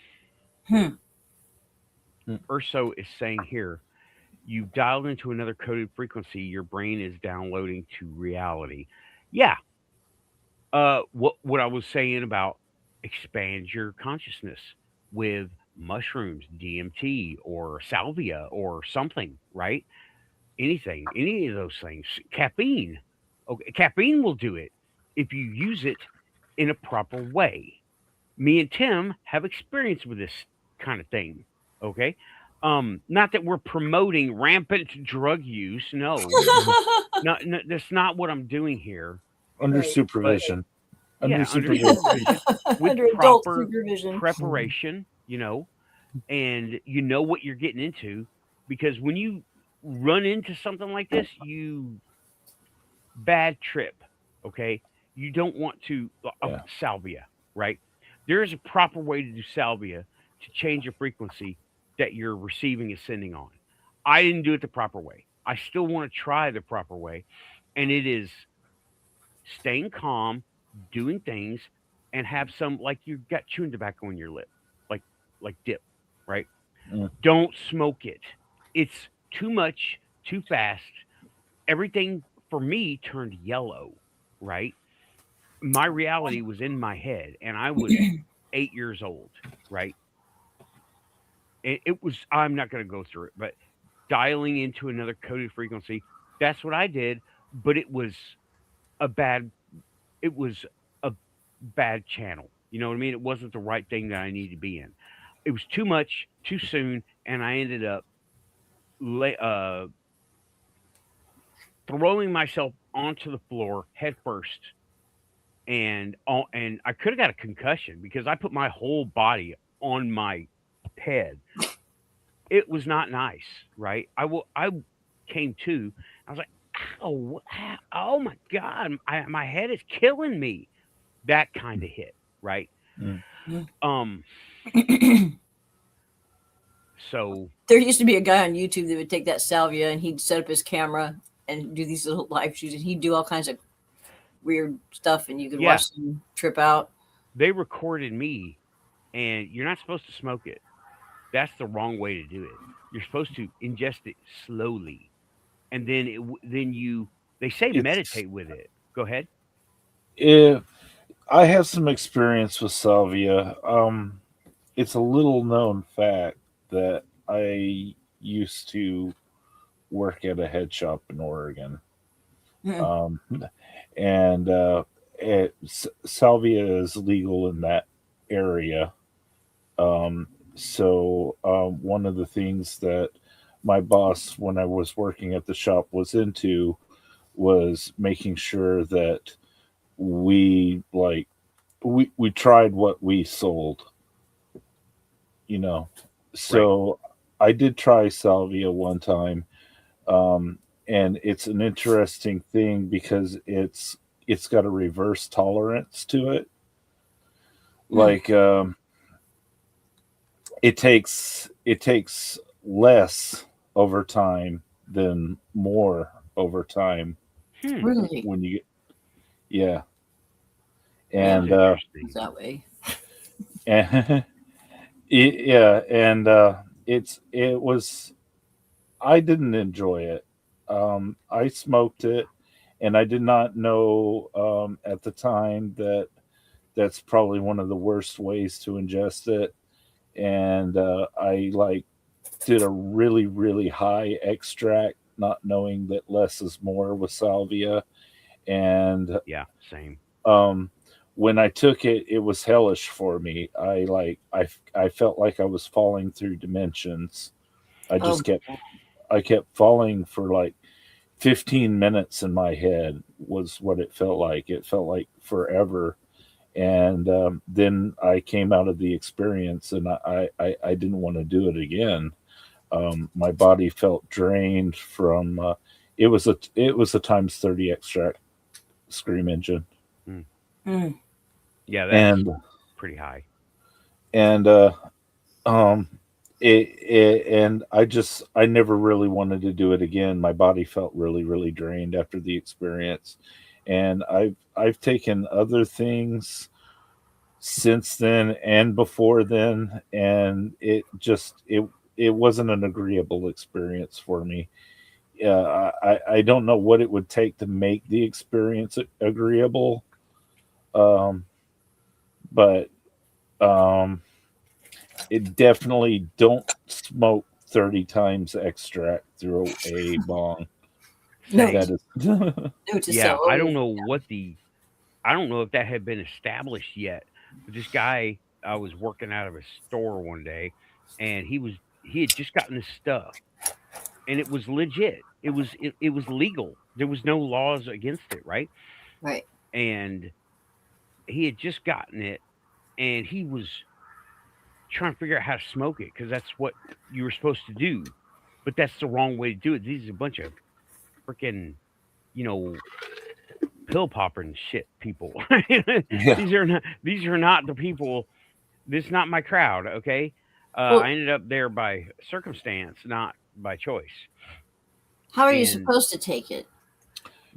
Hmm. Urso is saying here, you've dialed into another coded frequency. Your brain is downloading to reality. Yeah. What I was saying about expand your consciousness with mushrooms, DMT or salvia or something, right? Anything, any of those things. Caffeine. Okay, caffeine will do it if you use it in a proper way. Me and Tim have experience with this kind of thing. Okay. Not that we're promoting rampant drug use. No, Mhm. no, that's not what I'm doing here. Under Right. But supervision. Under yeah, under supervision. supervision with Under adult proper supervision. Mhm. preparation, and you know what you're getting into. Because when you run into something like this, you bad trip. Okay, you don't want to Yeah. salvia, right? There is a proper way to do salvia to change your frequency that you're receiving and sending on. I didn't do it the proper way. I still want to try the proper way, and it is staying calm, doing things, and have some like you got chewing tobacco in your lip, like dip, right? Mm. Don't smoke it. It's too much, too fast. Everything for me turned yellow, right? My reality was in my head, and I was 8 years old, right? It was. I'm not going to go through it, but dialing into another coded frequency. That's what I did, but a bad. It was a bad channel. You know what I mean? It wasn't the right thing that I needed to be in. It was too much, too soon, and I ended up la- uh, throwing myself onto the floor head first, and I could have got a concussion because I put my whole body on my head. It was not nice, right? I came to. I was like, "Ow, oh my god, my head is killing me." That kind of hit, right? Mm. Um, so There used to be a guy on YouTube that would take that salvia and he'd set up his camera and do these little live shoots and he'd do all kinds of weird stuff and you could yeah, watch them trip out. they recorded me, and you're not supposed to smoke it. That's the wrong way to do it. You're supposed to ingest it slowly, and then you. They say It's meditate with it. Go ahead. if I have some experience with salvia. It's a little known fact that I used to work at a head shop in Oregon. Mm. Um, and salvia is legal in that area. So one of the things that my boss, when I was working at the shop, was into was making sure that we like we tried what we sold. you know. Right. So I did try salvia one time, and it's an interesting thing because it's got a reverse tolerance to it. Hmm. Like it takes less over time than more over time Hmm. Really? when you get, yeah. Yeah, And it's Interesting. that way. and yeah, and it was, I didn't enjoy it. I smoked it, and I did not know at the time that that's probably one of the worst ways to ingest it. And I like did a really really high extract, not knowing that less is more with salvia. And Yeah. Same. um, when I took it, it was hellish for me. I felt like I was falling through dimensions. I Oh, just kept falling for like 15 minutes in my head was what it felt like. It felt like forever. And then I came out of the experience, and I didn't want to do it again. My body felt drained from it was a times 30 extract scream engine. Hmm. mm. Yeah, that's And pretty high. and um and I never really wanted to do it again. My body felt really really drained after the experience. And I've taken other things since then and before then, and it wasn't an agreeable experience for me. I don't know what it would take to make the experience agreeable. um but um it definitely don't smoke 30 times extract through a bong. Note, Same. That is note to Yeah. self. I Oh, don't know what the. I don't know if that had been established yet. But this guy, I was working out of a store one day, and he had just gotten this stuff, and it was legit. It was legal. There was no laws against it, right? right. And he had just gotten it, and he was trying to figure out how to smoke it because that's what you were supposed to do. But that's the wrong way to do it. These are a bunch of freaking, you know, pill popping shit people. yeah. These are not the people. This is not my crowd. Okay, Well, I ended up there by circumstance, not by choice. how are you And supposed to take it?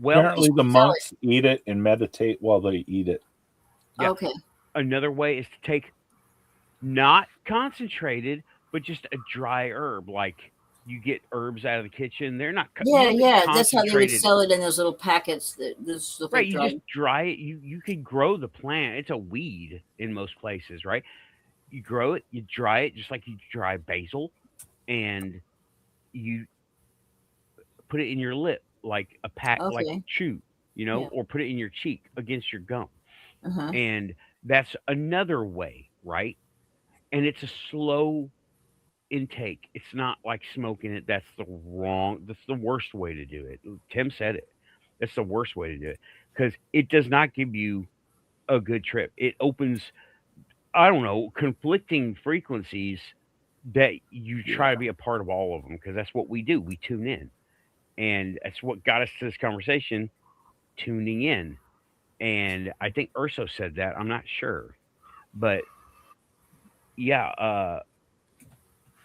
well, You Apparently the sell it. monks eat it and meditate while they eat it. yeah, Okay. another way is to take not concentrated, but just a dry herb. Like you get herbs out of the kitchen. They're not. You Yeah, don't get yeah. That's how they would concentrated. sell it in those little packets. That this stuff Right, like you dry. just dry it. You can grow the plant. It's a weed in most places, right? You grow it, you dry it just like you dry basil, and you put it in your lip like a pack, like Okay. chew, Yeah. or put it in your cheek against your gum. Uh huh. And that's another way, right? And it's a slow intake. It's not like smoking it. That's the worst way to do it. Tim said it. That's the worst way to do it because it does not give you a good trip. It opens, I don't know, conflicting frequencies that you try to Yeah. be a part of all of them because that's what we do. We tune in. And that's what got us to this conversation, tuning in. And I think Urso said that. I'm not sure. But yeah,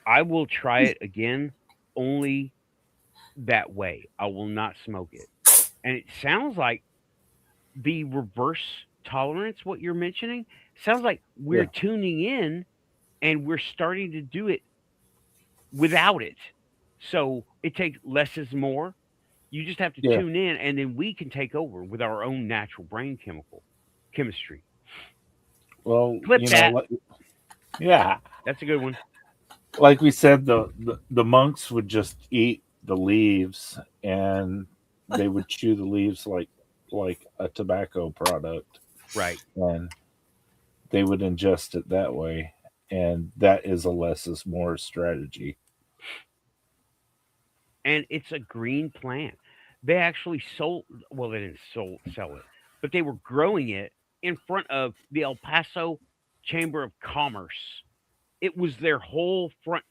I will try it again only that way. I will not smoke it. And it sounds like the reverse tolerance, what you're mentioning, sounds like we're Yeah. tuning in and we're starting to do it without it. So it takes less is more. You just have to Yeah. tune in, and then we can take over with our own natural brain chemistry. Well, Clip that. yeah, That's a good one. like we said, the monks would just eat the leaves, and they would chew the leaves like a tobacco product, Right. and they would ingest it that way. And that is a less is more strategy. And it's a green plant. They actually sold. Well, they didn't sell it, but they were growing it in front of the El Paso Chamber of Commerce it was their whole front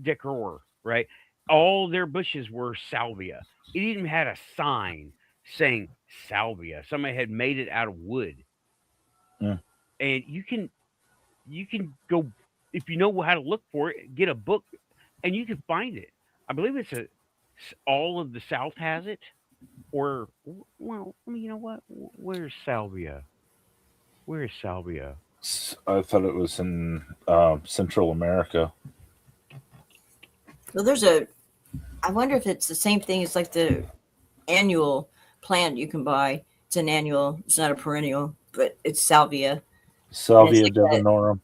decor, right? All their bushes were salvia. It even had a sign saying salvia. Somebody had made it out of wood. Yeah. And you can go, if you know how to look for it, get a book and you can find it. I believe all of the South has it. Or, well, I mean, you know what? Where's salvia? Where is salvia? I thought it was in Central America. Well, I wonder if it's the same thing as like the annual plant you can buy. It's an annual, it's not a perennial, but it's salvia. Salvia like divinorum.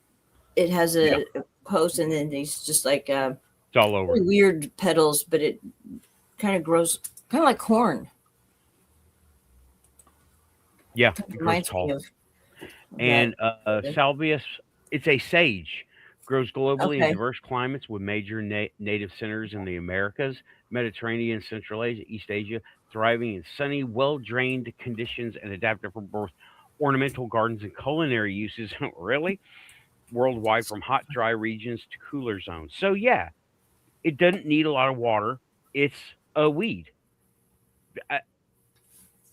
It has a post, and then these just like It's all over. really weird petals, but it kind of grows kind of like corn. Yeah, It it grows reminds me tall. of And that. salvia, it's a sage. Grows globally in Okay. diverse climates with major native centers in the Americas, Mediterranean, Central Asia, East Asia, thriving in sunny, well-drained conditions and adapted for both ornamental gardens and culinary uses. Really? Worldwide, from hot, dry regions to cooler zones. So yeah, it doesn't need a lot of water. It's a weed.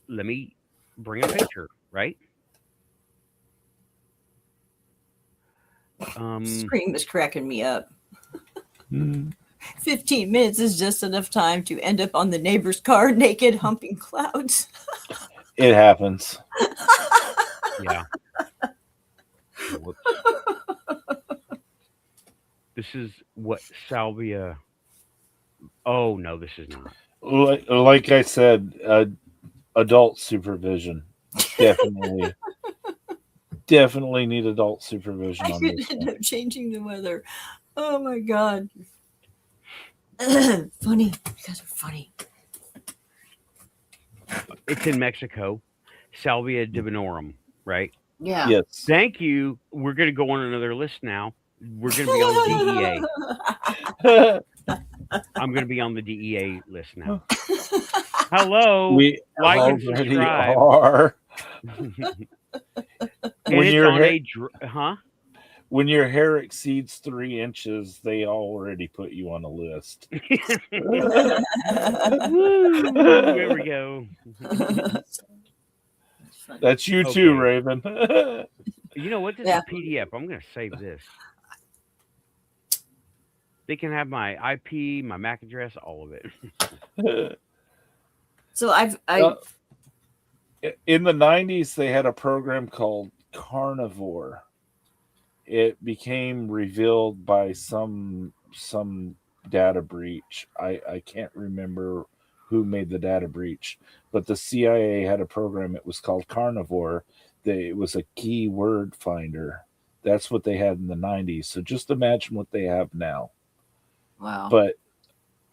Let me bring a picture, right? Scream is cracking me up. Mm. 15 minutes is just enough time to end up on the neighbor's car naked, humping clouds. It happens. Yeah. Whoops. This is what salvia. Oh no, this is not. Like I said, adult supervision. Definitely. Definitely need adult supervision I on could this end one. up changing the weather. Oh my God. Funny. You guys are funny. It's in Mexico. Salvia divinorum, right? Yeah. Yes. Thank you. We're going to go on another list now. We're going to be on DEA. I'm going to be on the DEA list now. Hello. We Like and already subscribe. are. And When it's your on hair, when your hair exceeds 3 inches, they already put you on a list. Woo, there we go. That's you Okay. too, Raven. You know what? This Yeah. is PDF. I'm going to save this. They can have my IP, my MAC address, all of it. So I in the 90s, they had a program called Carnivore. It became revealed by some data breach. I can't remember who made the data breach, but the CIA had a program. It was called Carnivore. It was a keyword finder. That's what they had in the 90s. So just imagine what they have now. wow. But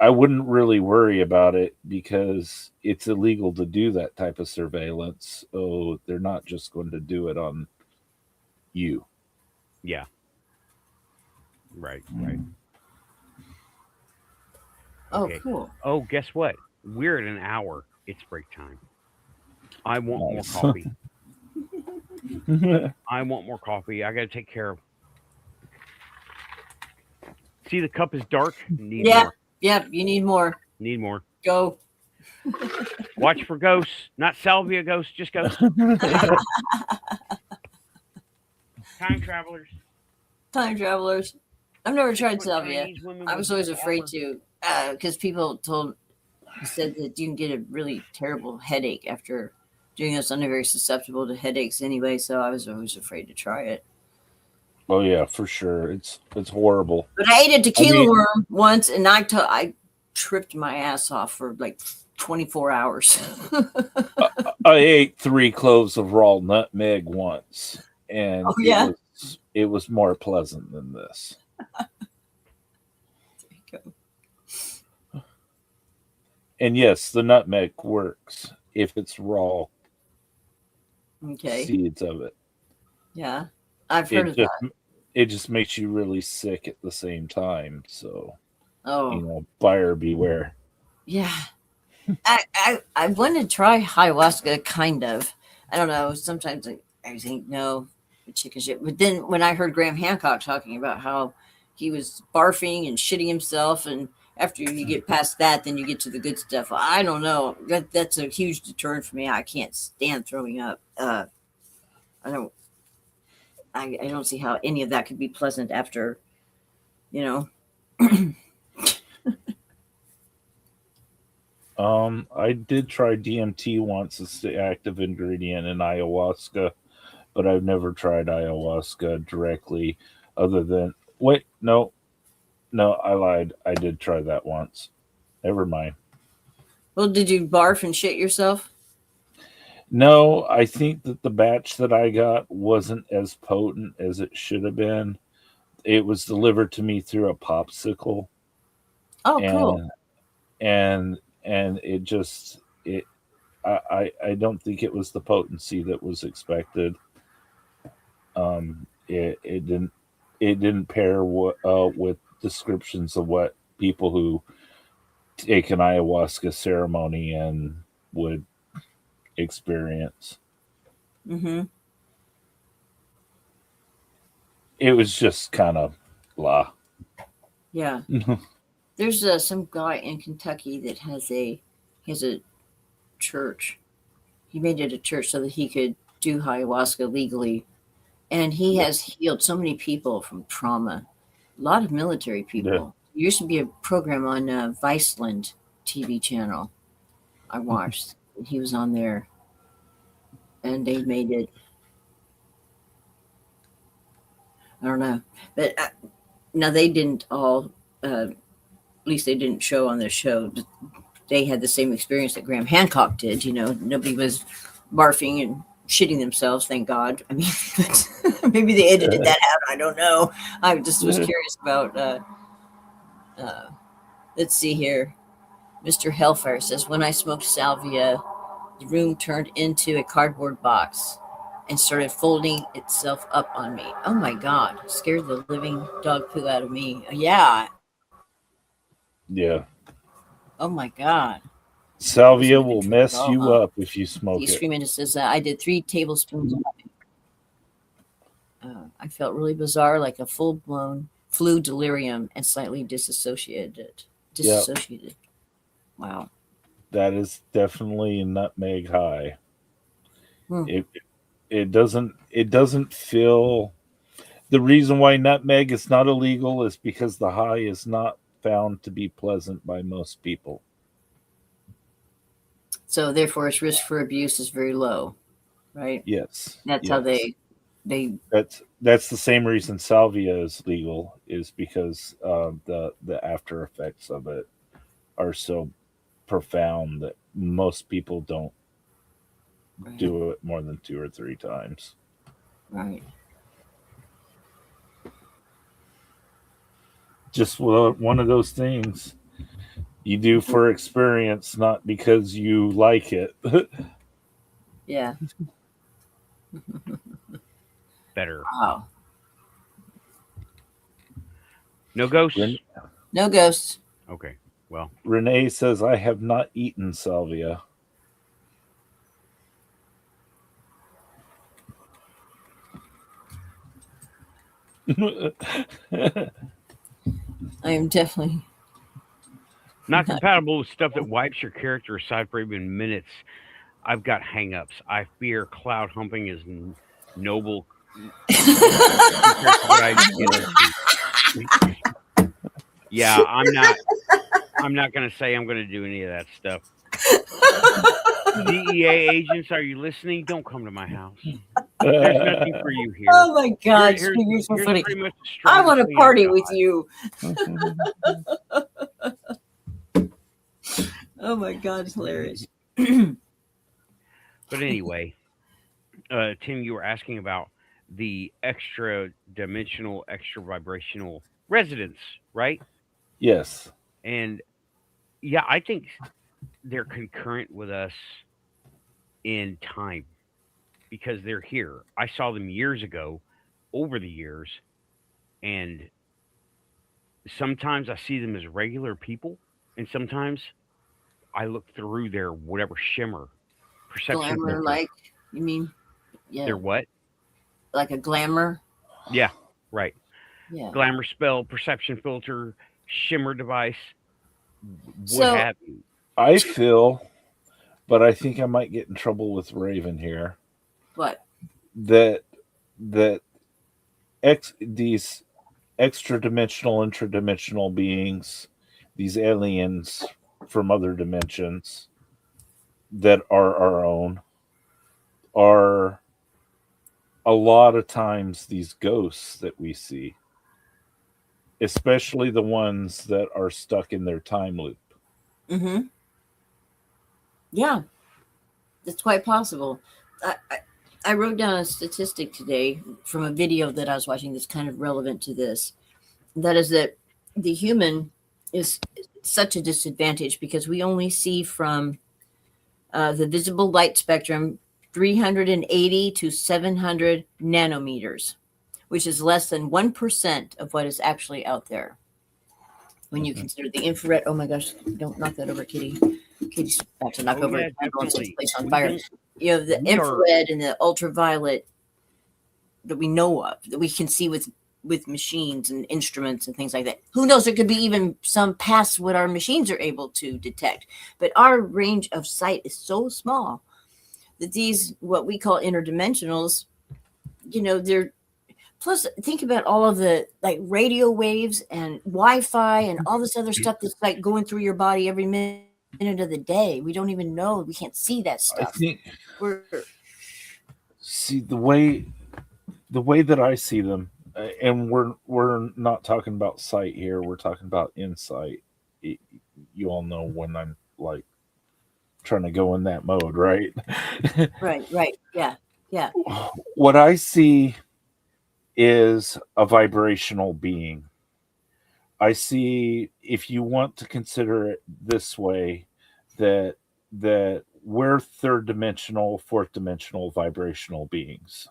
I wouldn't really worry about it because it's illegal to do that type of surveillance. So they're not just going to do it on you. Yeah. Right. Oh, Okay. cool. Oh, guess what? We're at an hour. It's break time. I want Nice. more coffee. I want more coffee. I got to take care of. See, the cup is dark. Need Yeah. more. Yeah. You need more. Need more. Go. Watch for ghosts, not salvia ghosts, just ghosts. Time travelers. Time travelers. I've never tried What salvia. Chinese women I would was always afraid offer. to, because people said that you can get a really terrible headache after doing this. I'm very susceptible to headaches anyway, so I was always afraid to try it. Oh yeah, for sure. It's horrible. But I ate a tequila I mean- worm once, and I tripped my ass off for like 24 hours. I ate 3 cloves of raw nutmeg once, and Oh, yeah? it was more pleasant than this. There you go. And yes, the nutmeg works if it's raw Okay. seeds of it. Yeah. I've heard of that. It just makes you really sick at the same time. So, Oh, buyer beware. yeah. I want to try ayahuasca, kind of. I don't know. Sometimes I think, no, chicken shit. But then when I heard Graham Hancock talking about how he was barfing and shitting himself, and after you get past that, then you get to the good stuff. I don't know. That's a huge deterrent for me. I can't stand throwing up. I don't see how any of that could be pleasant after, you know. I did try DMT once. It's the active ingredient in ayahuasca, but I've never tried ayahuasca directly. Other than no, I lied. I did try that once. Never mind. Well, did you barf and shit yourself? No, I think that the batch that I got wasn't as potent as it should have been. It was delivered to me through a popsicle. Oh, cool. And it just I don't think it was the potency that was expected. It didn't pair with descriptions of what people who take an ayahuasca ceremony and would experience. Mm-hmm. It was just kind of blah. Yeah. There's some guy in Kentucky that has a church. He made it a church so that he could do ayahuasca legally, and he has healed so many people from trauma. A lot of military people. Yeah. There used to be a program on Viceland TV channel I watched. He was on there, and they made it. I don't know, but now they didn't all. At least they didn't show on their show. They had the same experience that Graham Hancock did. You know, nobody was barfing and shitting themselves. Thank God. I mean, maybe they edited that out. I don't know. I just was curious about. Let's see here. Mr. Hellfire says, when I smoked salvia, the room turned into a cardboard box and started folding itself up on me. Oh my God. Scared the living dog poo out of me. Yeah. Yeah. Oh my God. Salvia will mess you up if you smoke it. Screaming, it says, I did 3 tablespoons of it. I felt really bizarre, like a full-blown flu delirium and slightly disassociated. Yep. Wow. That is definitely a nutmeg high. It doesn't feel. The reason why nutmeg is not illegal is because the high is not found to be pleasant by most people. So therefore its risk for abuse is very low, right? Yes. That's how they that's the same reason salvia is legal, is because the after effects of it are so profound that most people don't do it more than 2 or 3 times. Right. Just one of those things you do for experience, not because you like it. Yeah. Better. Wow. No ghosts? No ghosts. Okay. Well. Renee says, I have not eaten salvia. I am definitely not compatible with stuff that wipes your character aside for even minutes. I've got hang-ups. I fear cloud humping is noble. Yeah, I'm not going to say I'm going to do any of that stuff. DEA agents, are you listening? Don't come to my house. There's nothing for you here. Oh my God, you're so funny. I want to party with you. Oh my God, it's hilarious. But anyway, Tim, you were asking about the extra dimensional, extra vibrational resonance, right? Yes. And yeah, I think they're concurrent with us in time because they're here. I saw them years ago, over the years, and sometimes I see them as regular people, and sometimes I look through their whatever shimmer perception. Glamour, like, you mean? Yeah. They're what? like a glamour. Yeah, right. Yeah. Glamour spell, perception filter, shimmer device, what So have you. I feel, but I think I might get in trouble with Raven here. what? That that these extra dimensional, intradimensional beings, these aliens from other dimensions that are our own, are a lot of times these ghosts that we see, especially the ones that are stuck in their time loop. Mm-hmm. Yeah, it's quite possible. I wrote down a statistic today from a video that I was watching that's kind of relevant to this. That is that the human is such a disadvantage because we only see from the visible light spectrum 380 to 700 nanometers, which is less than 1% of what is actually out there. When you consider the infrared, oh my gosh, don't knock that over, Kitty. Kitty's about to knock over Yeah, a candle and set the definitely. place on We fire. don't- You know, the we are- infrared and the ultraviolet that we know of, that we can see with machines and instruments and things like that. Who knows? There could be even some past what our machines are able to detect. But our range of sight is so small that these, what we call interdimensionals, you know, they're, plus think about all of the like radio waves and Wi-Fi and all this other stuff that's like going through your body every minute of the day. We don't even know. We can't see that I stuff. think, We're see, the way that I see them, and we're not talking about sight here. We're talking about insight. You all know when I'm like trying to go in that mode, right? right. Yeah. What I see is a vibrational being. I see, if you want to consider it this way, that we're third dimensional, fourth dimensional vibrational beings.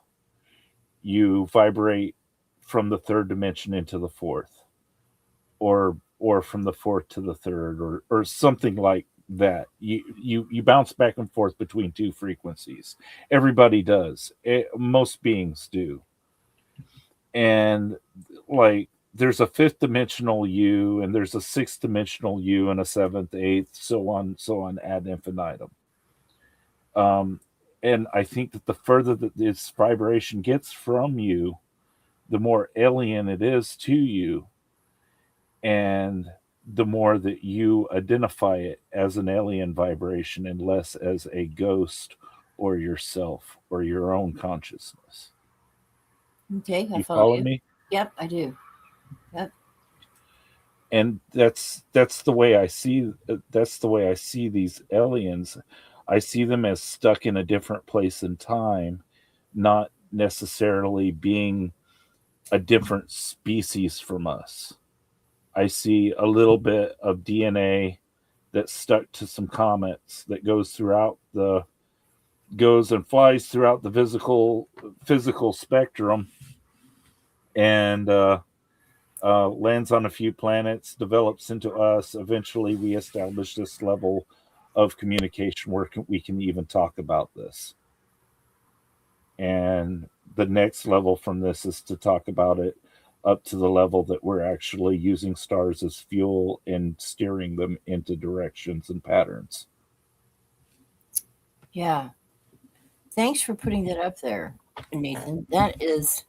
You vibrate from the third dimension into the fourth, or from the fourth to the third, or something like that. You bounce back and forth between two frequencies. Everybody does. Most beings do. And like, there's a fifth dimensional you, and there's a sixth dimensional you, and a seventh, eighth, so on ad infinitum. And I think that the further that this vibration gets from you, the more alien it is to you, and the more that you identify it as an alien vibration and less as a ghost or yourself or your own consciousness. Okay. I You follow follow you. me? Yep, I do. Yep. And that's the way I see these aliens. I see them as stuck in a different place in time, not necessarily being a different species from us. I see a little bit of DNA that's stuck to some comets that goes and flies throughout the physical spectrum, and lands on a few planets, develops into us. Eventually, we establish this level of communication where we can even talk about this. And the next level from this is to talk about it up to the level that we're actually using stars as fuel and steering them into directions and patterns. Yeah. Thanks for putting that up there, Nathan. That is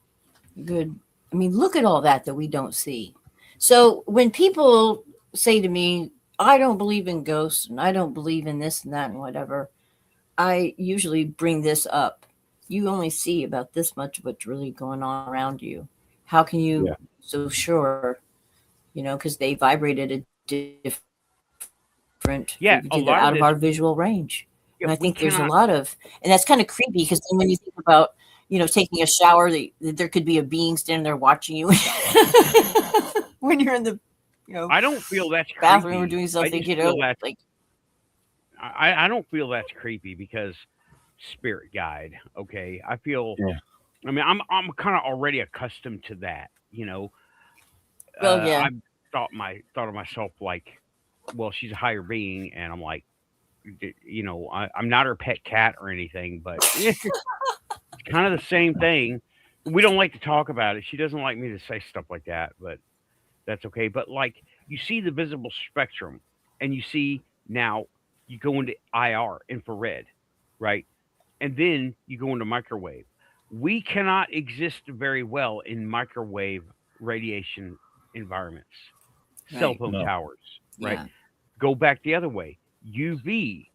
good. I mean, look at all that we don't see. So when people say to me, I don't believe in ghosts and I don't believe in this and that and whatever, I usually bring this up. You only see about this much of what's really going on around you. How can you Yeah. so sure? You know, because they vibrated a different Yeah, a frequency. They're lot out of of this. our visual range. Yeah, And I we think there's a cannot. lot of, and that's kind of creepy because then when you think about, you know, taking a shower, that there could be a being standing there watching you when you're in the, you know, I don't feel that's bathroom or creepy. doing I something, just you feel know, that like, I don't feel that's creepy because spirit guide. Okay, I feel. Yeah. I mean, I'm kind of already accustomed to that. You know, well, yeah. I thought of myself like, well, she's a higher being, and I'm like, you know, I'm not her pet cat or anything, but it's kind of the same thing. we don't like to talk about it. She doesn't like me to say stuff like that, but that's okay. But like you see the visible spectrum, and you see now you go into IR, infrared, right? And then you go into microwave. We cannot exist very well in microwave radiation environments, cell Right. phone No. towers, right? Yeah. Go back the other way. UV,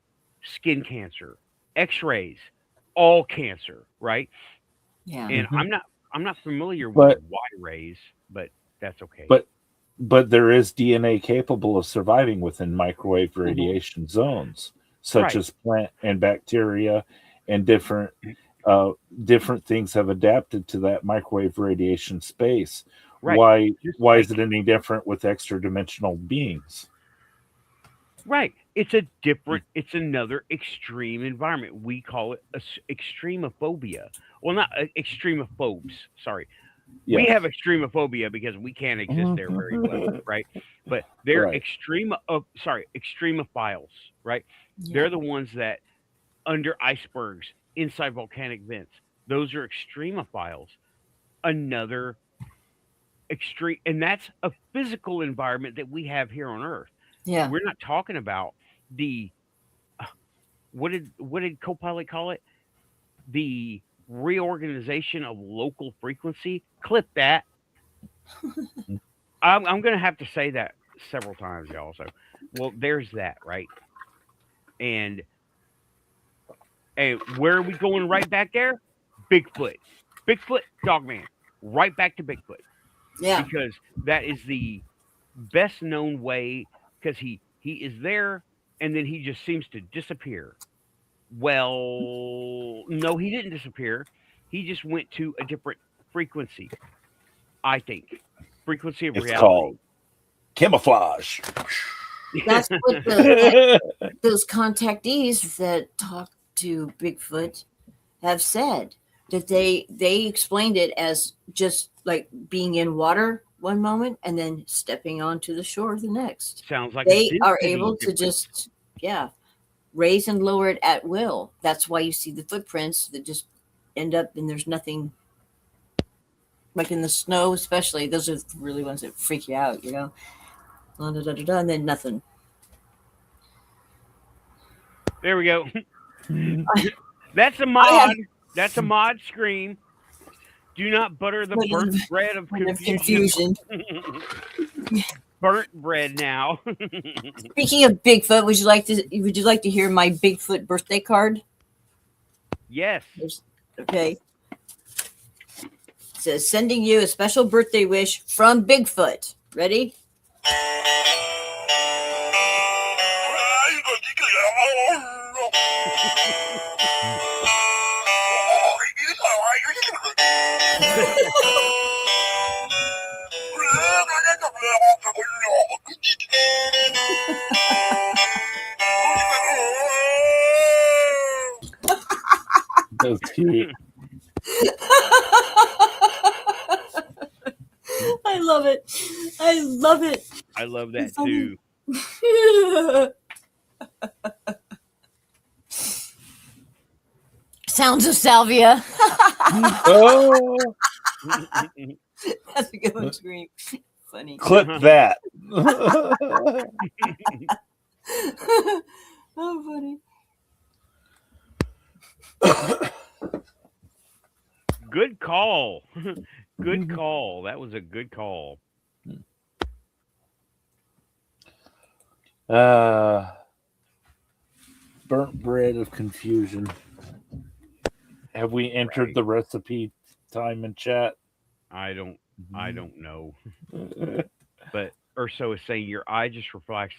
skin cancer, X-rays, all cancer, right? Yeah. And Mhm. I'm not familiar with But Y rays, but that's okay. but but there is DNA capable of surviving within microwave Mhm. radiation zones, such Right. as plant and bacteria, and uh, different things have adapted to that microwave radiation space. Right. Just Why is like it any different with extra dimensional beings? right. It's a different it's another extreme environment. We call it extremophobia. Well, not extremophobes, sorry. We Yes. have extremophobia because we can't exist there very well, right? But they're Right. extremophiles, right? Yeah. They're the ones that under icebergs, inside volcanic vents. Those are extremophiles. Another extreme, and that's a physical environment that we have here on Earth. Yeah. We're not talking about the what did Copilot call it? The reorganization of local frequency. Clip that. I'm going to have to say that several times, y'all. So, well, there's that, right? And where are we going right back there? Bigfoot, Bigfoot, Dogman, right back to Bigfoot Yeah. because that is the best known way because he is there and then he just seems to disappear. Well, no, he didn't disappear. He just went to a different frequency. I think frequency of It's reality. called camouflage. That's what those contactees that talk to Bigfoot have said. That they explained it as just like being in water one moment and then stepping onto the shore the next. Sounds like a They are density able to difference. just raise and lower it at will. That's why you see the footprints that just end up and there's nothing like in the snow, especially. Those are the really ones that freak you out, you know. Da, da, da, da, da, and then nothing. There we go. That's a I have mod. That's a mod screen. Do not butter the burnt bread of confusion. confusion. Burnt bread now. Speaking of Bigfoot, would you like to hear my Bigfoot birthday card? Yes. Okay. It says sending you a special birthday wish from Bigfoot. Ready? That's cute. I love it. I love it. I love that It's funny. too. Sounds of salvia. Oh, That's a good one, Scream. Funny. clip that. Oh, funny. Good call. Good call. That was a good call. Burnt bread of confusion. Have we entered Right. the recipe time in chat? I don't know. But Urso is saying your eye just refracts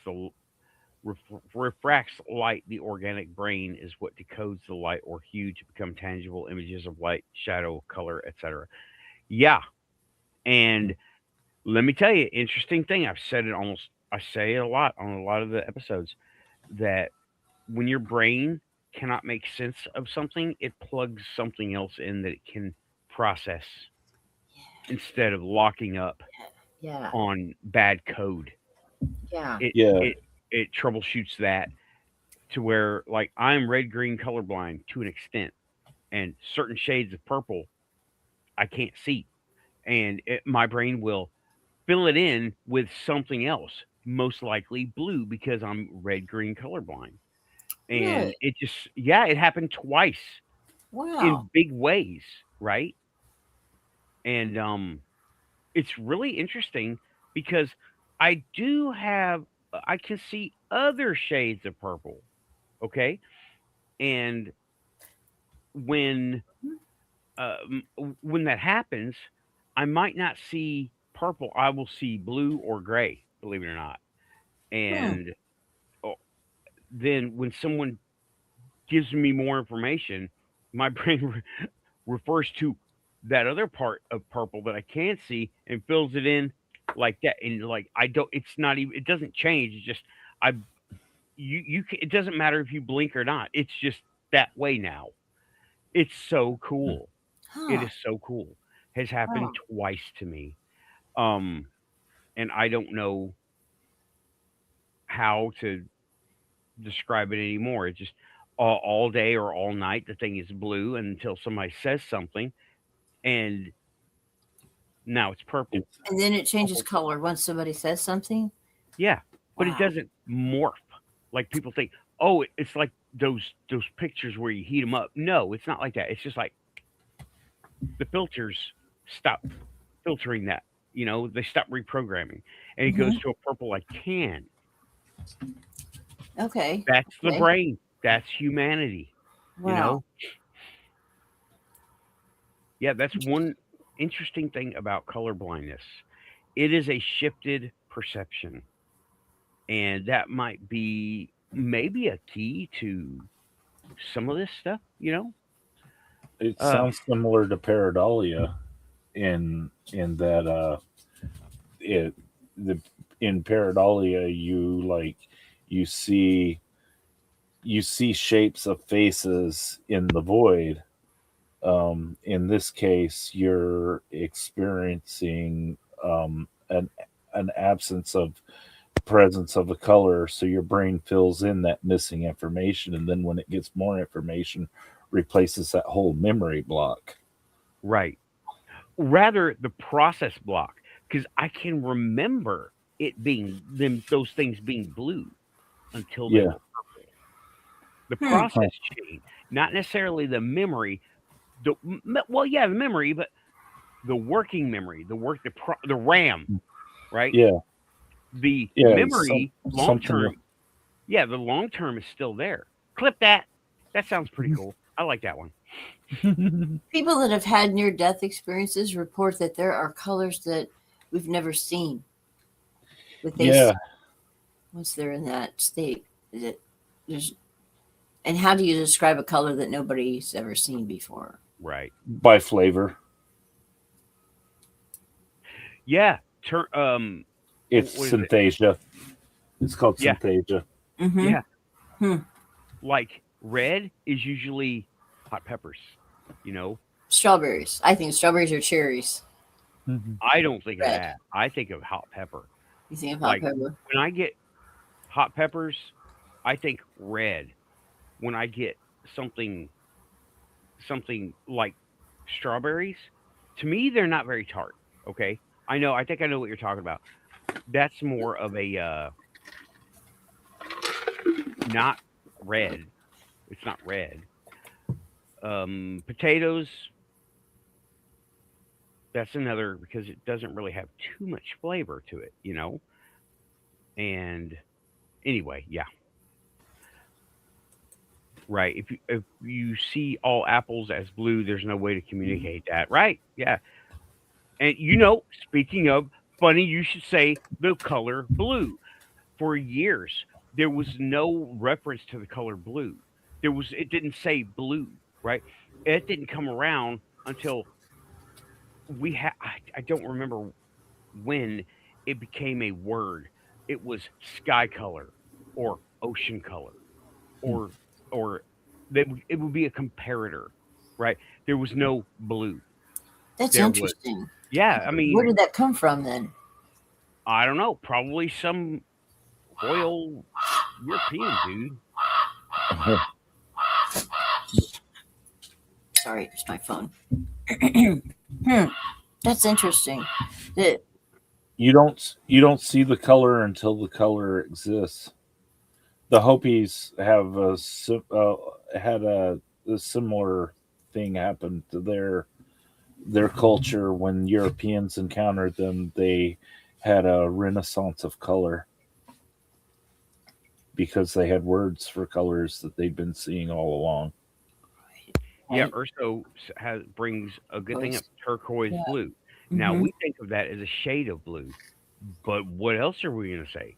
light. The organic brain is what decodes the light or hue to become tangible images of light, shadow, color, etc. Yeah, and let me tell you, interesting thing. I say it a lot on a lot of the episodes that when your brain cannot make sense of something, it plugs something else in that it can process instead of locking up Yeah. on bad code. Yeah. It Yeah. it troubleshoots that to where like I'm red green colorblind to an extent, and certain shades of purple I can't see, and my brain will fill it in with something else, most likely blue because I'm red green colorblind. And Really? it just, yeah, it happened twice Wow. in big ways, right? And it's really interesting because I can see other shades of purple, okay? And when when that happens, I might not see purple. I will see blue or gray, believe it or not. Hmm. And oh, then when someone gives me more information, my brain refers to that other part of purple that I can see and fills it in like that. And like I don't, it's not even. It doesn't change. It's just I it doesn't matter if you blink or not. It's just that way now. It's so cool. It Huh. is so cool. Has happened Wow. twice to me. Um, and I don't know how to describe it anymore. It's just all day or all night the thing is blue until somebody says something, and now it's purple. It's And then it changes Oh, color once somebody says something. yeah, but it Wow. doesn't morph like people think. Oh, it's like those pictures where you heat them up. No, it's not like that. It's just like the filters stop filtering that. They stop reprogramming, and it goes Hmm. to a purple like can. Okay. That's the Okay. brain. That's humanity. You Wow. know. Yeah, that's one interesting thing about color blindness. It is a shifted perception, and that might be maybe a key to some of this stuff. it Uh, sounds similar to pareidolia in that it the in pareidolia you see you see shapes of faces in the void. In this case, you're experiencing an absence of presence of a color, so your brain fills in that missing information, and then when it gets more information, replaces that whole memory block. right. Rather the process block, because I can remember those things being blue until they Yeah. were purple. The Hmm. process change, not necessarily the memory. Well, yeah, the memory, but the working memory, the RAM, right? Yeah. The Yeah. memory long Something. term, yeah, the long term is still there. Clip that. That sounds pretty cool. I like that one. People that have had near death experiences report that there are colors that we've never seen. That they Yeah. once they're in that state. That there's and how do you describe a color that nobody's ever seen before? Right. By flavor. Yeah. It's What is it? synthesia. It's called Yeah. synthesia. Mm-hmm. Yeah. Hmm. Like red is usually hot peppers. You know, Strawberries. I think strawberries are cherries. I don't think of Red. that. I think of hot pepper. You think of hot Like pepper? when I get hot peppers, I think red. When I get something something like strawberries, to me they're not very tart. Okay, I think I know what you're talking about. That's more of a not red. It's not red. Potatoes. That's another because it doesn't really have too much flavor to it. And anyway, yeah, right. If you see all apples as blue, there's no way to communicate that, right? Yeah. And speaking of funny, you should say the color blue. For years, there was no reference to the color blue. It didn't say blue, right? It didn't come around until I don't remember when it became a word. It was sky color or ocean color or or it would be a comparator, right? There was no blue. That's There was interesting. yeah, I Where mean, did that come from then? I don't know, probably some royal European dude. Sorry, it's my phone. That's interesting. That You don't see the color until the color exists. The Hopis have had a similar thing happen to their culture when Europeans encountered them. They had a renaissance of color because they had words for colors that they'd been seeing all along. Yeah, right? Urso brings a good thing up, turquoise Yeah. blue. Now Mm-hmm. we think of that as a shade of blue, but what else are we going to say?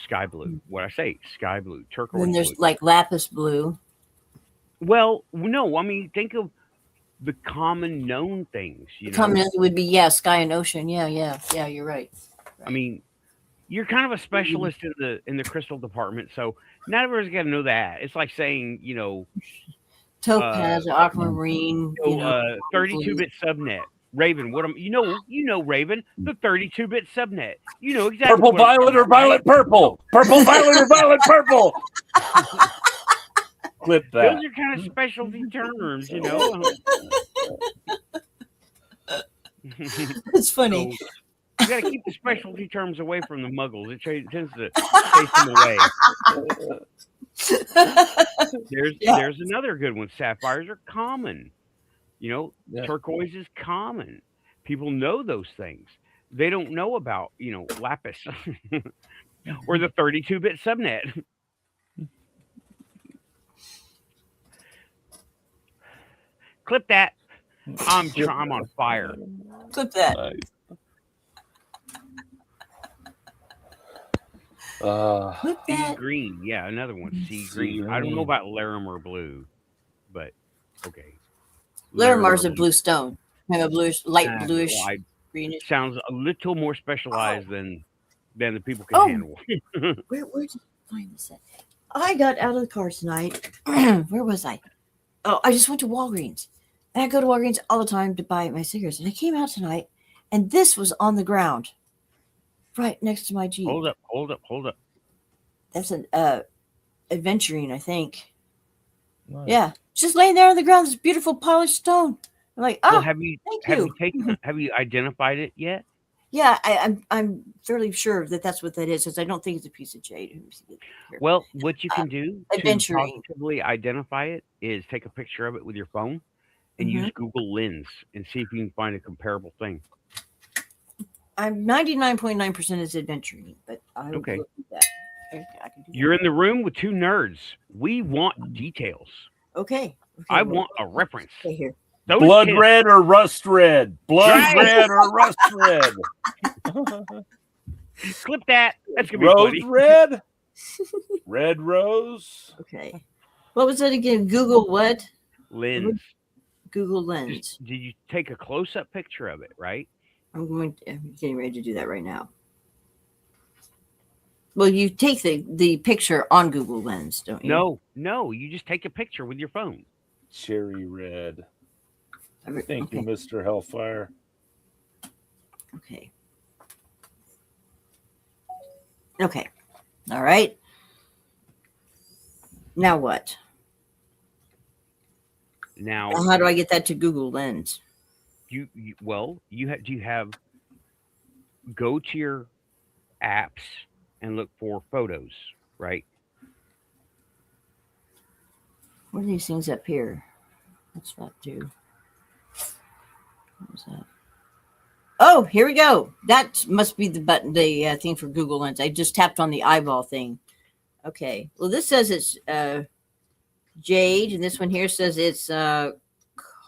Sky blue. What I say? Sky blue, Then turquoise blue. there's like lapis blue. Well, no, I mean think of the common known things. The common would be sky and ocean. Yeah. You're right. I mean, you're kind of a specialist in the crystal department, so not everyone's got to know that. It's like saying, Topaz, aquamarine. 32-bit subnet. Raven, what am you know Raven, the 32-bit subnet. You know exactly Purple what I'm violet or talking about, violet purple. Purple violet or violet purple. Clip that. Those are kind of specialty terms, It's funny. So, you got to keep the specialty terms away from the muggles. It tends to chase them away. There's another good one. Sapphires are common. Turquoise is common. People know those things. They don't know about, lapis or the 32-bit subnet. Clip that. I'm on fire. Clip that. Nice. Clip Sea that. green. Yeah, another one. Sea Sea green. I don't know green. about Larimer blue, but okay. Larimer's a blue stone. Kind of bluish, light bluish, Well, greenish. sounds a little more specialized than the people can handle. Where did you find this at? I got out of the car tonight. Where was I? Oh, I just went to Walgreens. And I go to Walgreens all the time to buy my cigarettes. And I came out tonight, and this was on the ground, right next to my Jeep. Hold up. That's an adventuring, I think. Nice. Yeah, just laying there on the ground, this beautiful polished stone. I'm like, Well, have you thank you. have you identified it yet? Yeah, I'm fairly sure that that's what that is, because I don't think it's a piece of jade. Well, what you can do to adventuring. positively identify it is take a picture of it with your phone and use Google Lens and see if you can find a comparable thing. I'm 99.9% is adventuring, but I will Okay. look at that. I can do You're in the room with two nerds. We want details. Okay. I want a reference. Okay, here. Those Blood kids- red or rust red? Blood Right. red or rust red? Clip that. That's gonna be Rose funny. red? Red rose? Okay. What was it again? Google what? Lens. Google Lens. Did you take a close-up picture of it? Right. I'm getting ready to do that right now. Well, you take the picture on Google Lens, don't you? No. You just take a picture with your phone. Cherry red. Thank Okay. you, Mr. Hellfire. Okay. Okay. All right. Now what? Now, How do I get that to Google Lens? you go to your apps and look for photos, right? What are these things up here? What's that do? What was that? Oh, here we go. That must be the button, the thing for Google Lens. I just tapped on the eyeball thing. Okay. Well, this says it's jade, and this one here says it's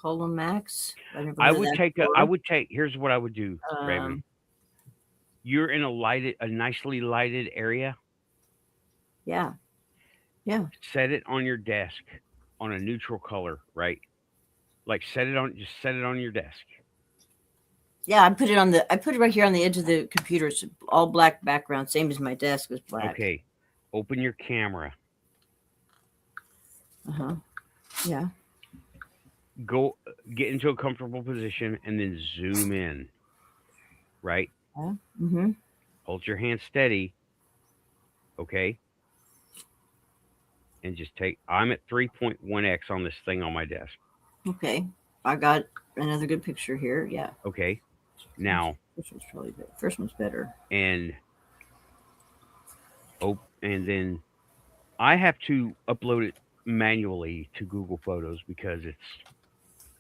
Colomax. I would take. Here's what I would do, Raven. You're in a nicely lighted area. Yeah. Set it on your desk on a neutral color, right? Like set it on your desk. Yeah, I put it right here on the edge of the computer. It's all black background, same as my desk was black. Okay. Open your camera. Yeah. Go get into a comfortable position and then zoom in. Right? Mm-hmm. Hold your hand steady. Okay. And just I'm at 3.1x on this thing on my desk. Okay. I got another good picture here. Yeah. Okay. Now, This one's probably better. First one's better. and and then I have to upload it manually to Google Photos because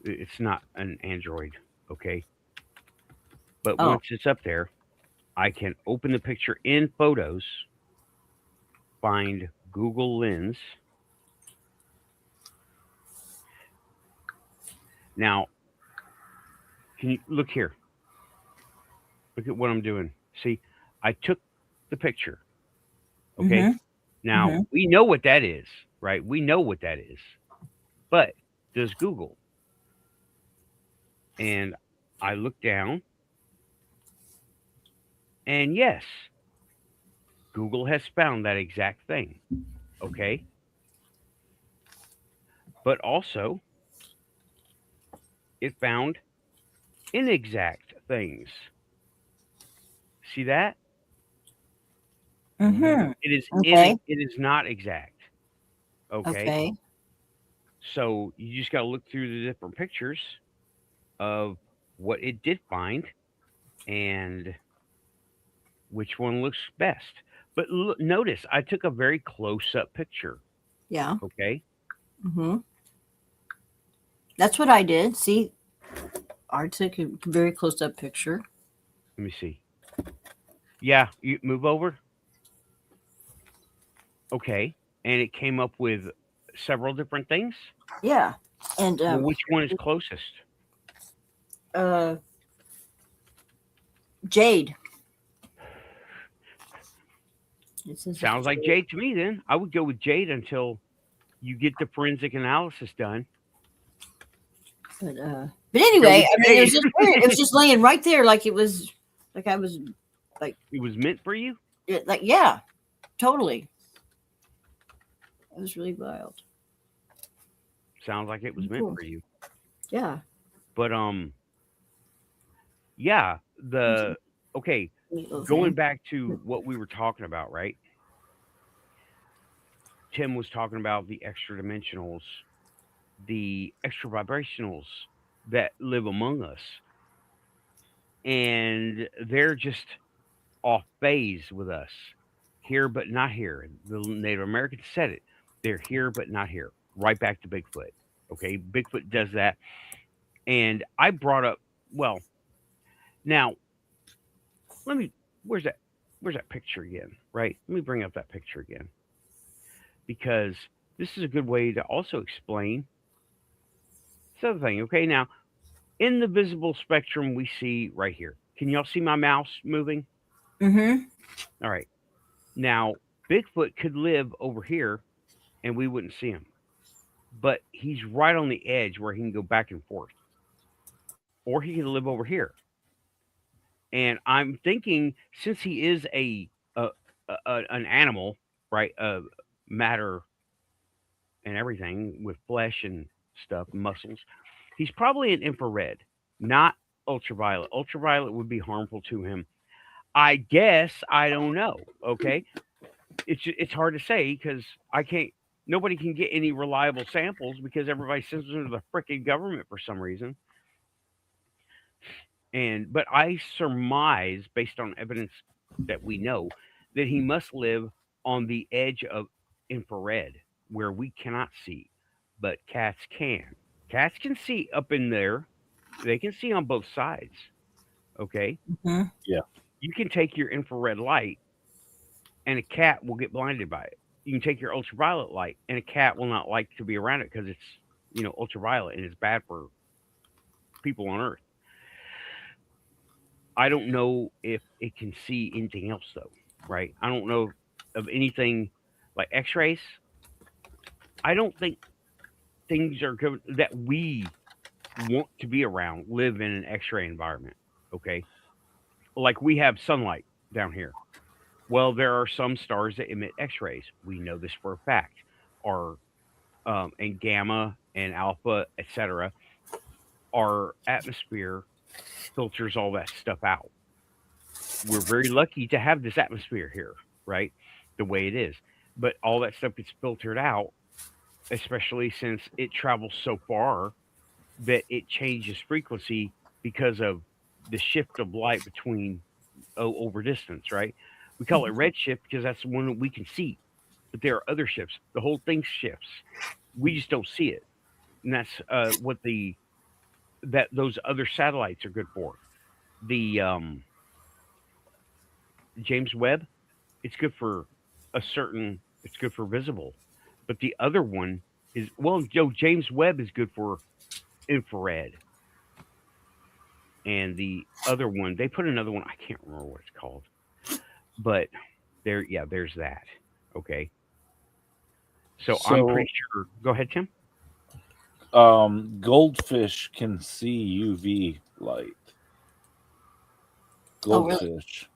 it's not an Android. Okay. But Oh. once it's up there, I can open the picture in Photos, find Google Lens. Now, can you look here? Look at what I'm doing. See, I took the picture. Okay. Mm-hmm. Now, we know what that is, right? We know what that is. But does Google? And I look down, and yes, Google has found that exact thing. Okay. But also, it found inexact things. See that? Mm-hmm. It is Okay. it is not exact. Okay. Okay. So you just got to look through the different pictures of what it did find and which one looks best. But notice I took a very close up picture. Yeah. Okay. Mm-hmm. That's what I did. See, I took a very close up picture. Let me see. Yeah, you move over. Okay. And it came up with several different things. Yeah. And Well, which one is closest? Jade. Sounds like Jade to me then. I would go with Jade until you get the forensic analysis done. But anyway, I mean, it was just weird. It was just laying right there, like it was, like I was, like it was meant for you. Like yeah, totally. It was really wild. Sounds like it was meant for you. Yeah. But yeah, okay. Going back to what we were talking about, right? Tim was talking about the extra dimensionals, the extra vibrationals that live among us. And they're just off phase with us. Here but not here. The Native Americans said it. They're here but not here. Right back to Bigfoot. Okay, Bigfoot does that. And I brought up, well, now where's that picture again, right? Let me bring up that picture again. Because this is a good way to also explain this other thing. Okay, now in the visible spectrum we see right here. Can y'all see my mouse moving? Mm-hmm. All right. Now, Bigfoot could live over here and we wouldn't see him. But he's right on the edge where he can go back and forth. Or he can live over here. And I'm thinking, since he is an animal, right, matter and everything with flesh and stuff, muscles, he's probably an infrared, not ultraviolet. Ultraviolet would be harmful to him. I guess, I don't know. Okay, it's hard to say because nobody can get any reliable samples because everybody sends them to the freaking government for some reason. But I surmise, based on evidence that we know, that he must live on the edge of infrared where we cannot see, but cats can. Cats can see up in there. They can see on both sides. Okay. Mm-hmm. Yeah. You can take your infrared light and a cat will get blinded by it. You can take your ultraviolet light and a cat will not like to be around it because it's, ultraviolet and it's bad for people on Earth. I don't know if it can see anything else though, right? I don't know of anything like X-rays. I don't think things are good that we want to be around live in an X-ray environment. Okay, like we have sunlight down here. Well, there are some stars that emit X-rays. We know this for a fact. And gamma and alpha, etc. Our atmosphere filters all that stuff out. We're very lucky to have this atmosphere here, right? The way it is. But all that stuff gets filtered out, especially since it travels so far that it changes frequency because of the shift of light between over distance, right? We call it redshift because that's the one that we can see. But there are other shifts. The whole thing shifts. We just don't see it, and that's what the that those other satellites are good for. The James Webb, it's good for a certain. It's good for visible, but the other one is well, Joe James Webb is good for infrared, and the other one they put another one. I can't remember what it's called, but there, yeah, there's that. Okay, so I'm So, pretty sure. Go ahead, Tim. goldfish can see UV light. Oh, really? Goldfish.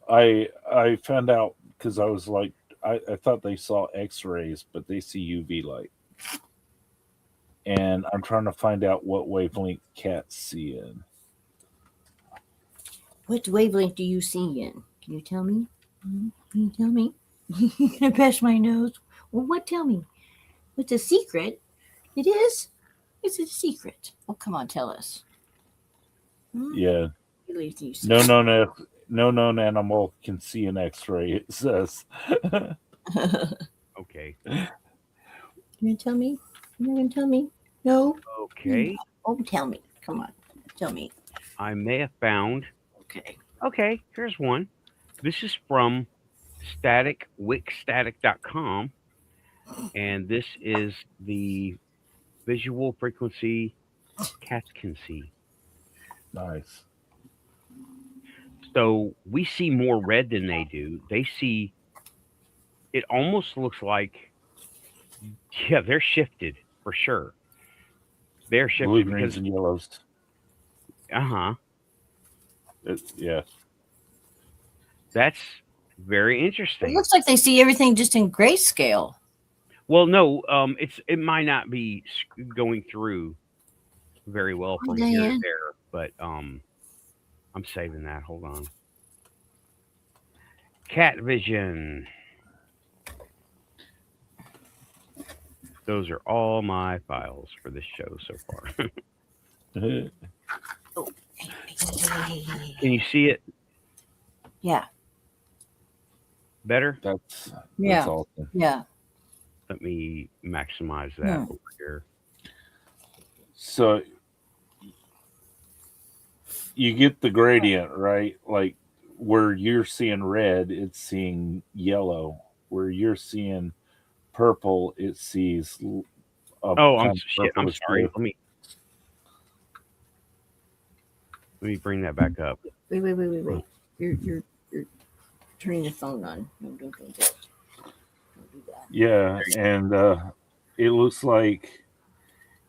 I found out because I was like, I thought they saw X-rays, but they see UV light, and I'm trying to find out what wavelength cats see in. What wavelength do you see in? Can you tell me? Can you tell me? Can I bash my nose? Well, what? Tell me. What's a secret? It is? Is it a secret? Oh, come on, tell us. Yeah, Really, you see? no known animal can see an X-ray. It says. Okay. Can you tell me? You're going to tell me? No? Okay. Oh, tell me. Come on. Tell me. I may have found. Okay. Okay, here's one. This is from wickstatic.com, and this is the visual frequency cats can see. Nice. So we see more red than they do. They see. It almost looks like, yeah, they're shifted for sure. They're Blue, shifted greens, because, and yellows. uh-huh, Yeah. that's very It interesting. looks like they see everything just in grayscale. Well, no, it might not be going through very well Oh, from here to Diane. there, but I'm saving that. Hold on. Cat vision. Those are all my files for this show so far. Oh, hey. Can you see it Yeah. better? That's Yeah. awesome. Yeah. Let me maximize that over here. So you get the gradient, right? Like where you're seeing red, it's seeing yellow. Where you're seeing purple, it sees a Oh, kind of shit. I'm purplish sorry. blue. Let me bring that back up. Wait. You're turning the phone on. No, don't do that. Don't do that. Yeah, and it looks like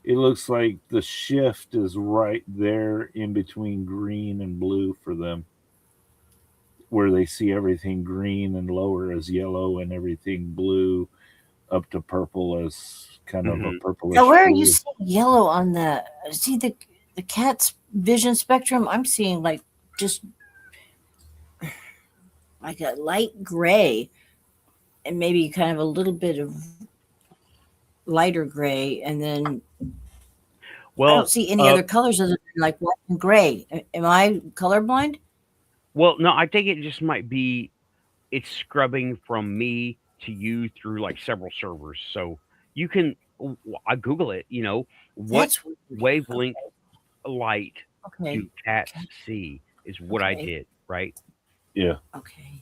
the shift is right there in between green and blue for them, where they see everything green and lower as yellow and everything blue up to purple as kind of a Mhm. purplish Now, where are you blue. seeing yellow on the? See the cat's vision spectrum? I'm seeing like just like a light gray and maybe kind of a little bit of lighter gray, and then I Well, don't see any other colors other than like white and gray. Am I colorblind? no, I think it just might be it's scrubbing from me to you through like several servers. So you can I Google it, what That's weird. wavelength light Okay. do cats see is what I Okay. did, right? Yeah. Okay.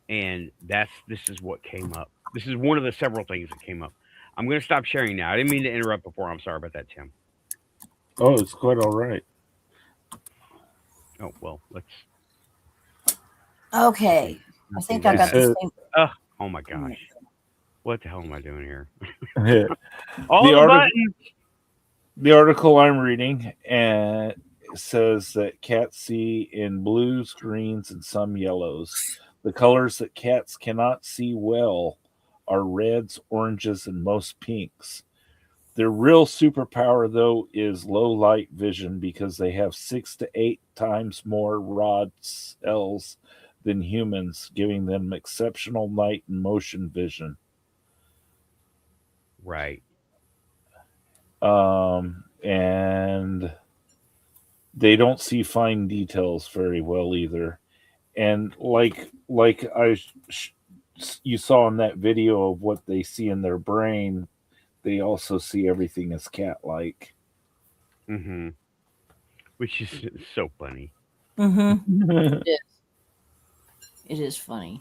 And this is what came up. This is one of the several things that came up. I'm going to stop sharing now. I didn't mean to interrupt before. I'm sorry about that, Tim. Oh, it's quite all right. Oh, well, let's. Okay. I think I got the same. Oh my gosh. What the hell am I doing here? the All the buttons. The article I'm reading says that cats see in blues, greens, and some yellows. The colors that cats cannot see well are reds, oranges, and most pinks. Their real superpower, though, is low light vision because they have 6 to 8 times more rod cells than humans, giving them exceptional night and motion vision. Right. And they don't see fine details very well either. And like you saw in that video of what they see in their brain, they also see everything as cat-like. Mm-hmm. Which is so funny. Mm-hmm. It is funny.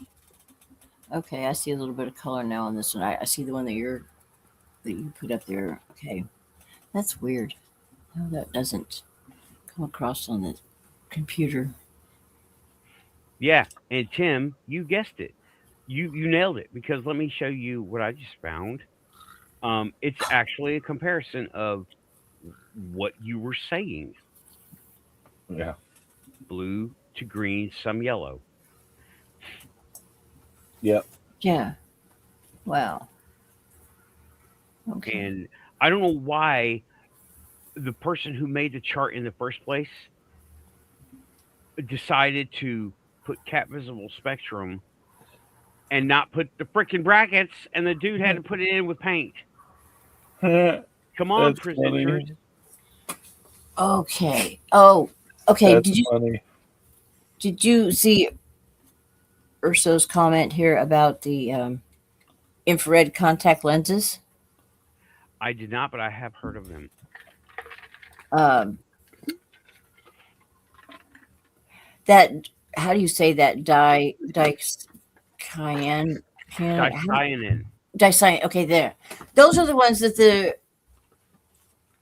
Okay, I see a little bit of color now on this one. I see the one that you put up there. Okay, that's weird. No, that doesn't come across on the computer. Yeah, and Tim, you guessed it. You nailed it because let me show you what I just found. It's actually a comparison of what you were saying: Yeah. blue to green, some yellow. Yep. Yeah. Wow. Okay. And I don't know why the person who made the chart in the first place decided to put cat visible spectrum and not put the freaking brackets, and the dude had to put it in with paint. Come on, That's presenters. funny. Okay. Oh, okay. That's funny. Did you see Urso's comment here about the infrared contact lenses? I did not, but I have heard of them. Um, that how do you say that? Dicyan. Dicyan. Okay, there. Those are the ones that the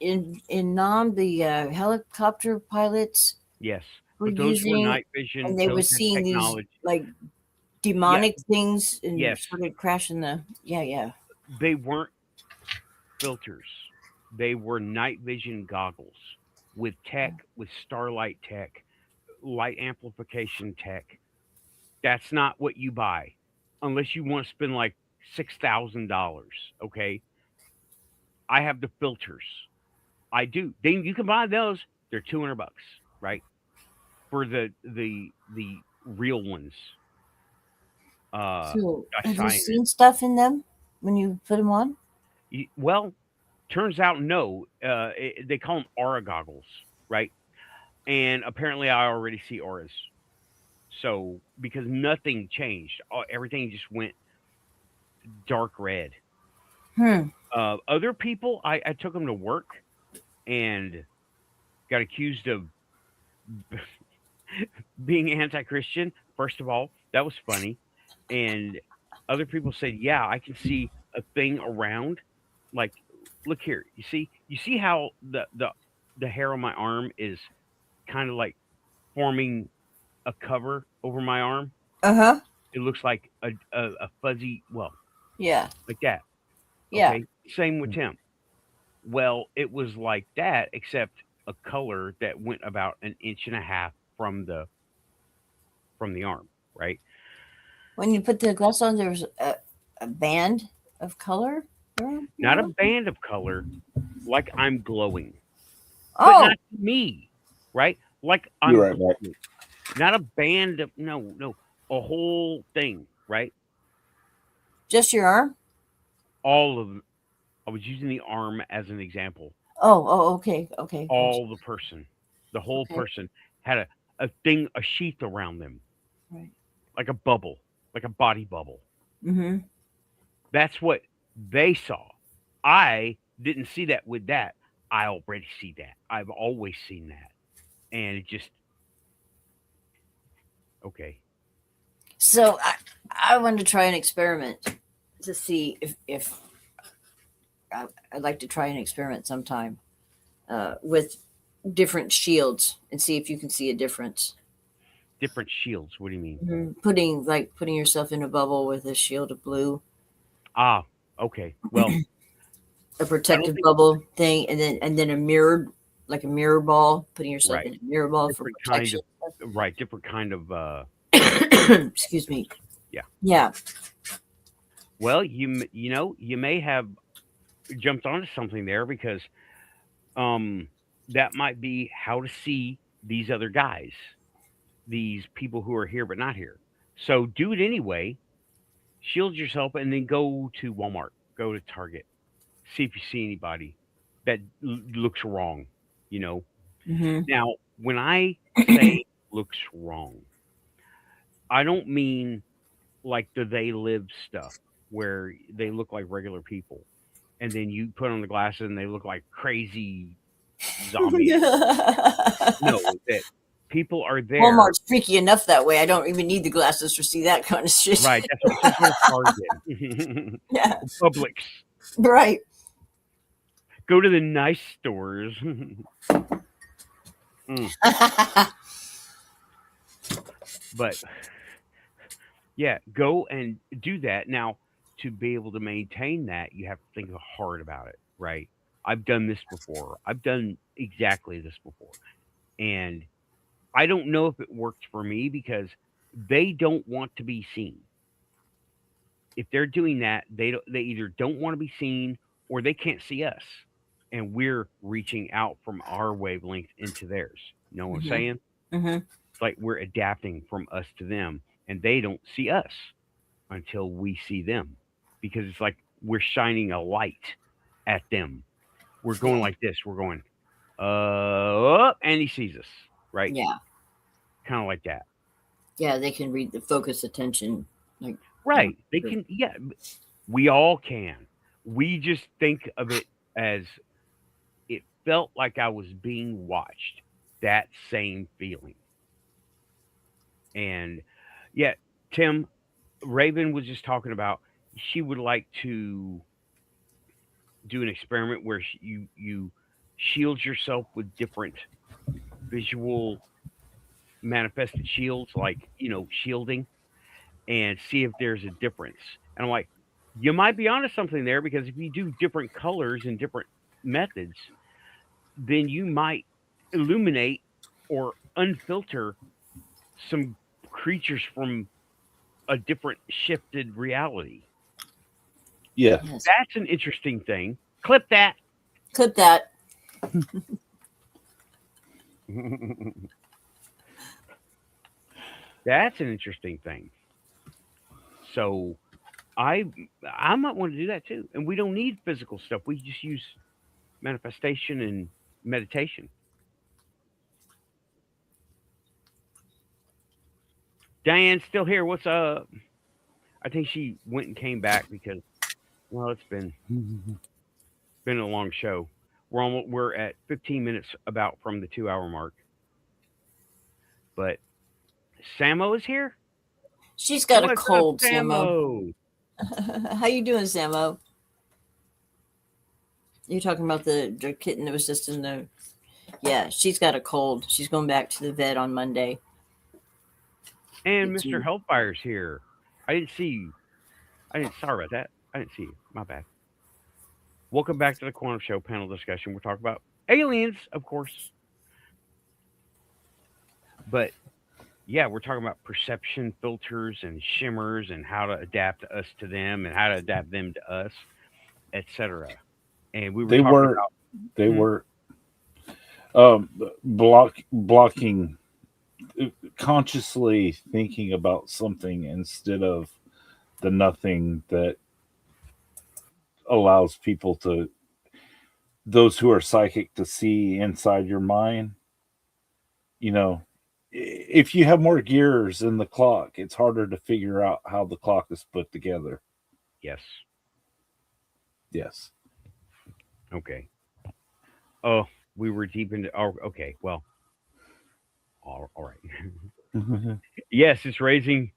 in Nam the helicopter pilots Yes, were but those were using, night vision. and they were those had seeing these technology. like demonic things and Yes. started crashing the. Yeah. They weren't filters. They were night vision goggles with tech, with starlight tech, light amplification tech. That's not what you buy unless you want to spend like $6,000. Okay. I have the filters. I do. Then you can buy those. They're $200, right? For the real ones. So have you Cyan. seen stuff in them when you put them on? Well, turns out no. They call them aura goggles, right? And apparently, I already see auras. So because nothing changed, everything just went dark red. Other people, I took them to work and got accused of being anti-Christian. First of all, that was funny, and other people said, "Yeah, I can see a thing around. Like, look here. You see how the hair on my arm is kind of like forming a cover over my arm. Uh-huh. It looks like a fuzzy, well, Yeah. like that. Yeah. Okay, same with Tim. Well, it was like that, except a color that went about an inch and a half from the arm, right? When you put the glass on, there's a band of color around your Not a arm? band of color, like I'm glowing, but Oh, not me, right? Like I'm You're right, Matt. glowing. Not a band of no, a whole thing, right? just your arm? All of I was using the arm as an example. Oh, okay. Gotcha. All the person, the whole Okay. person had a thing, a sheath around them, Right. like a bubble, like a body bubble. Mm-hmm. That's what they saw. I didn't see that with that. I already see that. I've always seen that. And it just okay. So I wanted to try an experiment to see if I'd like to try an experiment sometime with different shields and see if you can see a difference. Different shields. What do you mean? Mm-hmm. Putting yourself in a bubble with a shield of blue, Ah, okay. Well, a protective bubble thing, and then a mirror ball, putting yourself right. in a mirror ball for Different kind protection. of right. Different kind of. Excuse me. Yeah. Yeah. Well, you may have jumped onto something there because that might be how to see these other guys, these people who are here but not here. So do it anyway. Shield yourself and then go to Walmart, go to Target, see if you see anybody that looks wrong, you know. Mm-hmm. Now, when I say looks wrong, I don't mean like the they live stuff where they look like regular people, and then you put on the glasses and they look like crazy zombies. No, that people are there. Walmart's freaky enough that way. I don't even need the glasses to see that kind of shit. Right. That's what. So go to Target, Yeah. Publix. Right. Go to the nice stores. But yeah, go and do that. Now, to be able to maintain that, you have to think hard about it, right? I've done this before. I've done exactly this before. And I don't know if it worked for me because they don't want to be seen. If they're doing that, they either don't want to be seen or they can't see us. And we're reaching out from our wavelength into theirs. You know what I'm saying? Mm-hmm. It's like we're adapting from us to them, and they don't see us until we see them, because it's like we're shining a light at them. We're going like this. We're going, and he sees us, right? Yeah. Kind of like that. Yeah, they can read the focus attention. Like, Right. They can, yeah. We all can. We just think of it as it felt like I was being watched. That same feeling. And yeah, Tim, Raven was just talking about she would like to do an experiment where you shield yourself with different visual manifested shields, like, shielding, and see if there's a difference. And I'm like, you might be onto something there, because if you do different colors and different methods, then you might illuminate or unfilter some creatures from a different shifted reality. Yeah. yes. That's an interesting thing. Clip that. Clip that. That's an interesting thing. So I might want to do that too. And we don't need physical stuff. We just use manifestation and meditation. Diane's still here. What's up? I think she went and came back because, well, it's been a long show. We're at 15 minutes about from the 2 hour mark. But Samo is here. She's got a What's cold, up, Samo. How you doing, Samo? You're talking about the kitten that was just in the... Yeah, she's got a cold. She's going back to the vet on Monday. And It's Mr. you. Hellfire's here. I didn't see you. Sorry about that. I didn't see you. My bad. Welcome back to the Quantum Show panel discussion. We're talking about aliens, of course. But yeah, we're talking about perception filters and shimmers and how to adapt us to them and how to adapt them to us, etc. And we were talking about they were blocking, consciously thinking about something instead of the nothing that allows people to, those who are psychic, to see inside your mind. If you have more gears in the clock, it's harder to figure out how the clock is put together. yes. Okay. Oh, we were deep into. Oh, okay. Well, all right. Yes, it's raising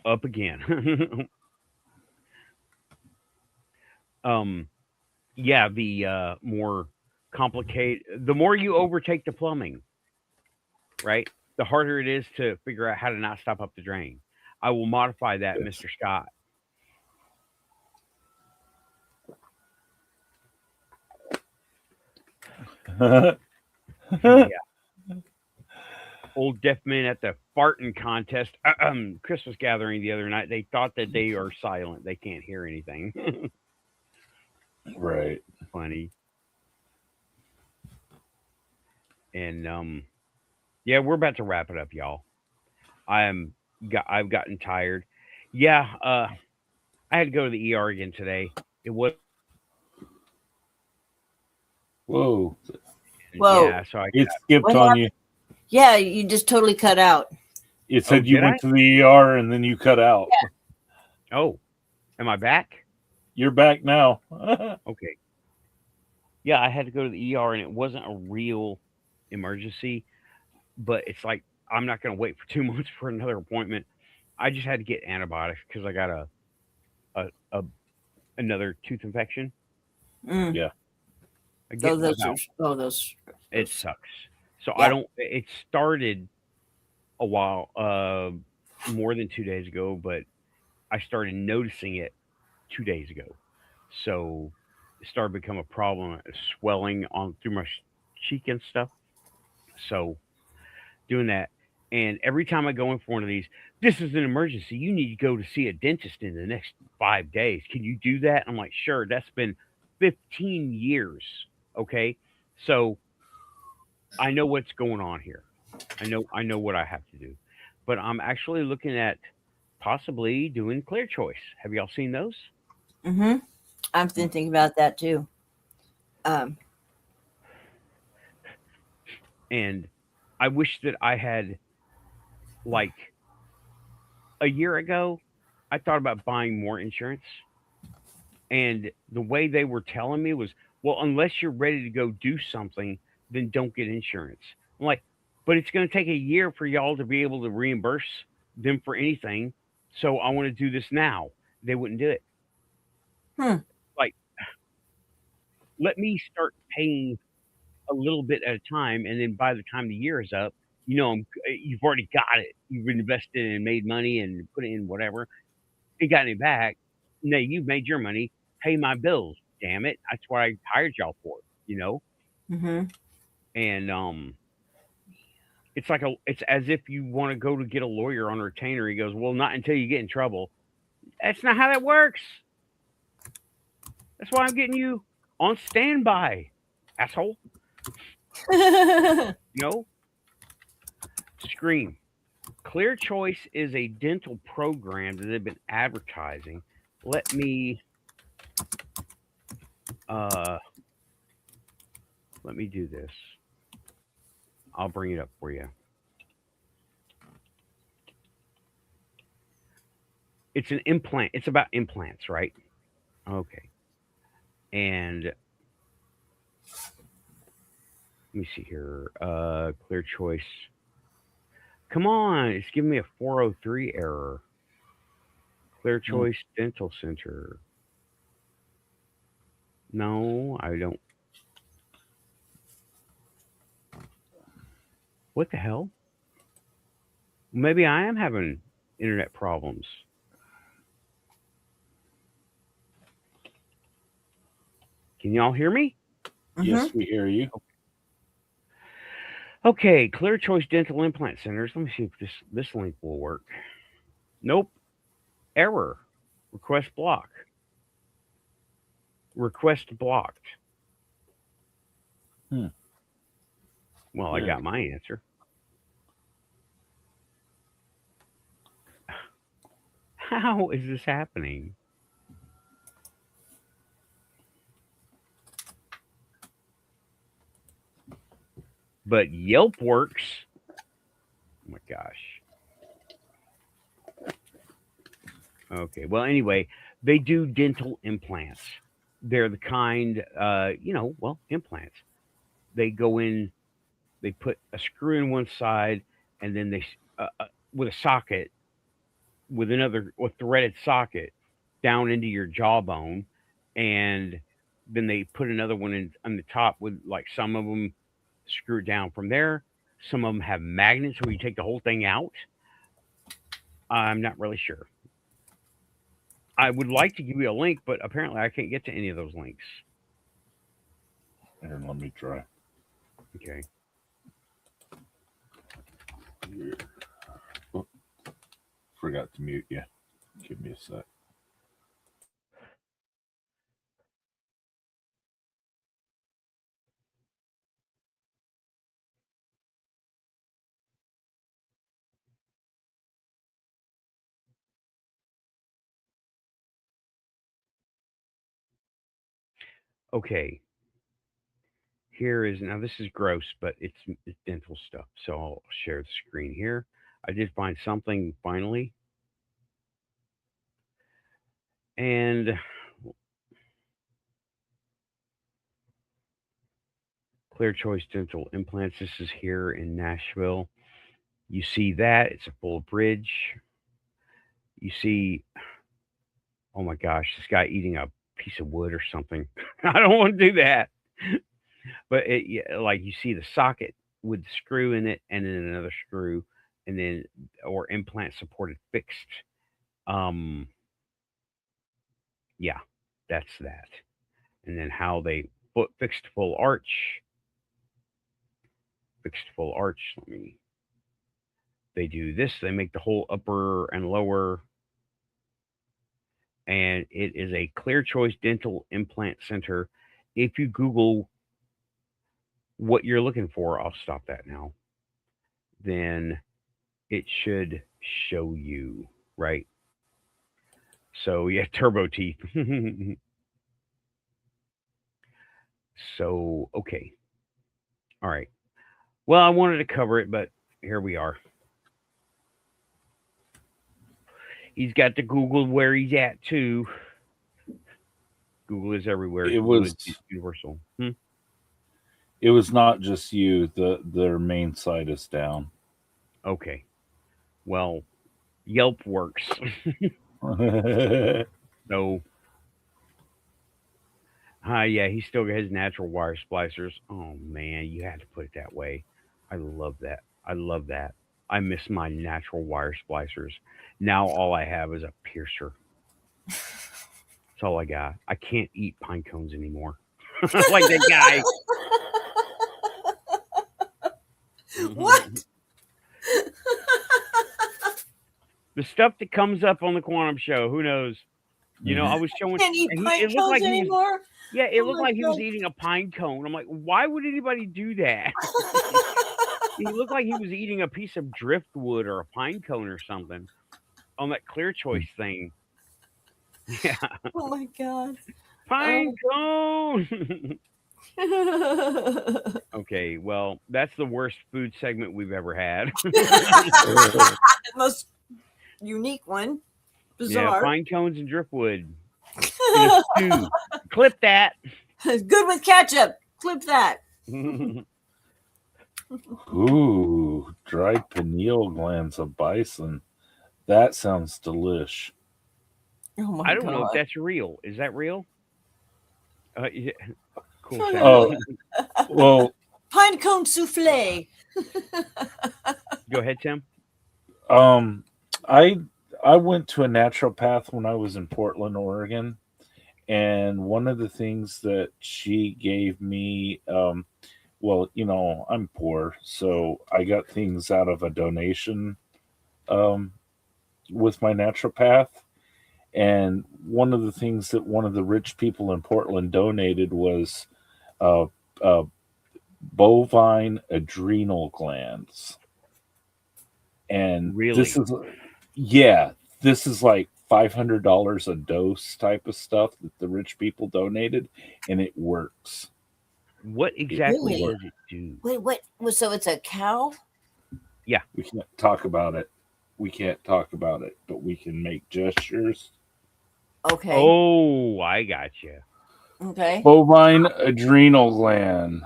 up again. Yeah, the more complicated, the more you overtake the plumbing, right? The harder it is to figure out how to not stop up the drain. I will modify that, Yes. Mr. Scott. Yeah. Old deaf men at the farting contest, Christmas gathering the other night. They thought that they are silent; they can't hear anything. Right. Funny. And yeah, we're about to wrap it up, y'all. I've gotten tired. Yeah, I had to go to the ER again today. It was Whoa. Whoa. Yeah, so I It skipped What on happened? you. Yeah, you just totally cut out. It said you did I? went to the ER and then you cut out. Oh, am I back? You're back now. Okay. Yeah, I had to go to the ER, and it wasn't a real emergency, but it's like I'm not going to wait for 2 months for another appointment. I just had to get antibiotics because I got a another tooth infection. Mm. Yeah. I Oh, get those about are, oh, those. it sucks. So I Yeah. don't. It started a while, more than 2 days ago, but I started noticing it 2 days ago. So it started to become a problem, swelling on through my cheek and stuff. So doing that. And every time I go in for one of these, this is an emergency. You need to go to see a dentist in the next 5 days. Can you do that? I'm like, sure. That's been 15 years. Okay. So I know what's going on here. I know what I have to do. But I'm actually looking at possibly doing clear choice. Have y'all seen those? Mm-hmm. I've been thinking about that too. Um, And I wish that I had, like, a year ago, I thought about buying more insurance. And the way they were telling me was, well, unless you're ready to go do something, then don't get insurance. I'm like, but it's going to take a year for y'all to be able to reimburse them for anything. So I want to do this now. They wouldn't do it. hmm. Like, let me start paying a little bit at a time. And then by the time the year is up, you've already got it. You've invested and made money and put in whatever. You got any back. No, you've made your money. Pay my bills. Damn it. That's what I hired y'all for. Mm-hmm. And it's as if you want to go to get a lawyer on retainer. He goes, well, not until you get in trouble. That's not how that works. That's why I'm getting you on standby, asshole. You know, scream. Clear Choice is a dental program that they've been advertising. Let me uh let me do this. I'll bring it up for you. It's an implant. It's about implants, right? Okay. And let me see here. Clear Choice. Come on, it's giving me a 403 error. Clear Choice Dental Center. No, I don't. What the hell? Maybe I am having internet problems. Can y'all hear me? Yes, we hear you. Okay, Clear Choice Dental Implant Centers. Let me see if this link will work. Nope. Error. Request block. Request blocked. Hmm. Well, I got my answer. How is this happening? But Yelp works. Oh my gosh. Okay. Well, anyway, they do dental implants. They're the kind, implants. They go in, they put a screw in one side, and then with a socket, with another, with threaded socket down into your jawbone, and then they put another one in on the top with, like, some of them screw down from there. Some of them have magnets where you take the whole thing out. I'm not really sure. I would like to give you a link, but apparently I can't get to any of those links. Here, let me try. Okay. Here. Oh, forgot to mute you. Give me a sec. Okay. Here is now. This is gross, but it's dental stuff. So I'll share the screen here. I did find something finally, and Clear Choice Dental Implants. This is here in Nashville. You see that it's a full bridge. You see, oh my gosh, this guy eating a piece of wood or something. I don't want to do that. But like you see the socket with the screw in it, and then another screw, and then or implant supported fixed. Um, yeah, that's that. And then how they fixed full arch, fixed full arch. They do this. They make the whole upper and lower, and it is a Clear Choice Dental Implant Center. If you Google what you're looking for, I'll stop that now. Then it should show you, right? So yeah, turbo teeth. So okay, all right. Well, I wanted to cover it, but here we are. He's got to Google where he's at too. Google is everywhere. It Google was is universal. it was not just you. Their main site is down. Okay. Well, Yelp works. So, yeah, he still has natural wire splicers. Oh man, you had to put it that way. I love that. I love that. I miss my natural wire splicers. Now all I have is a piercer. That's all I got. I can't eat pine cones anymore. Like that guy. What? The stuff that comes up on the Quantum Show, who knows? You know, I was showing. Can't eat pine It looked cones like he was. anymore. Yeah, it Oh looked my like he was God. eating a pine cone. I'm like, why would anybody do that? He looked like he was eating a piece of driftwood or a pine cone or something on that Clear Choice thing. Yeah, Oh my God. pine cone. Okay, well, that's the worst food segment we've ever had. The most unique one. Yeah, Bizarre. pine cones and driftwood in a stew. Clip that. Good with ketchup. Clip that. Ooh, dried pineal glands of bison. That sounds delish. Oh my I don't know if God. that's real. Is that real? Yeah. Cool. Oh, well, Pine cone souffle. Go ahead, Tim. I went to a naturopath when I was in Portland, Oregon, and one of the things that she gave me, well, you know, I'm poor, so I got things out of a donation with my naturopath. And one of the things that one of the rich people in Portland donated was uh, bovine adrenal glands. And Really? this is like $500 a dose type of stuff that the rich people donated, and it works. What exactly Really? does it do? Wait, what? So it's a cow? We can't talk about it. We can't talk about it, but we can make gestures. Okay. Oh, I got you. Okay. Bovine adrenal gland.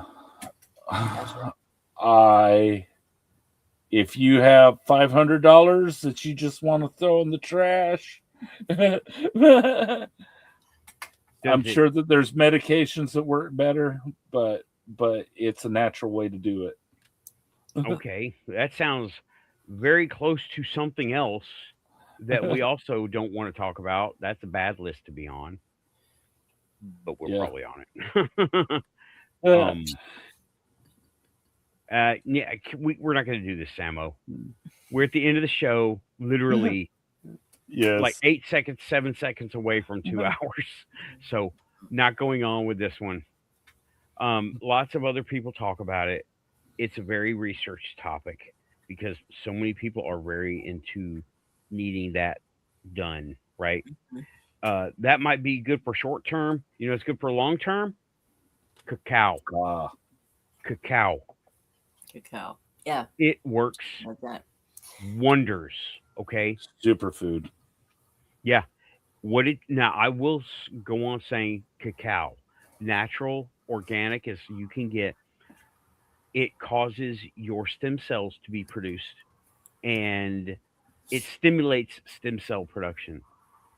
If you have $500 that you just want to throw in the trash, I'm sure that there's medications that work better, but it's a natural way to do it. Okay, that sounds very close to something else that we also don't want to talk about. That's a bad list to be on, but we're probably on it. Yeah, we're not going to do this, Samo. We're at the end of the show, literally, like 8 seconds, 7 seconds away from 2 hours. So, not going on with this one. Lots of other people talk about it. It's a very researched topic because so many people are very into needing that done, right? That might be good for short term. You know, it's good for long term. Cacao. cacao. Cacao. Yeah, It works like that. wonders. Okay. Superfood. Yeah. What it now? I will go on saying cacao, natural, organic as you can get. It causes your stem cells to be produced, and it stimulates stem cell production.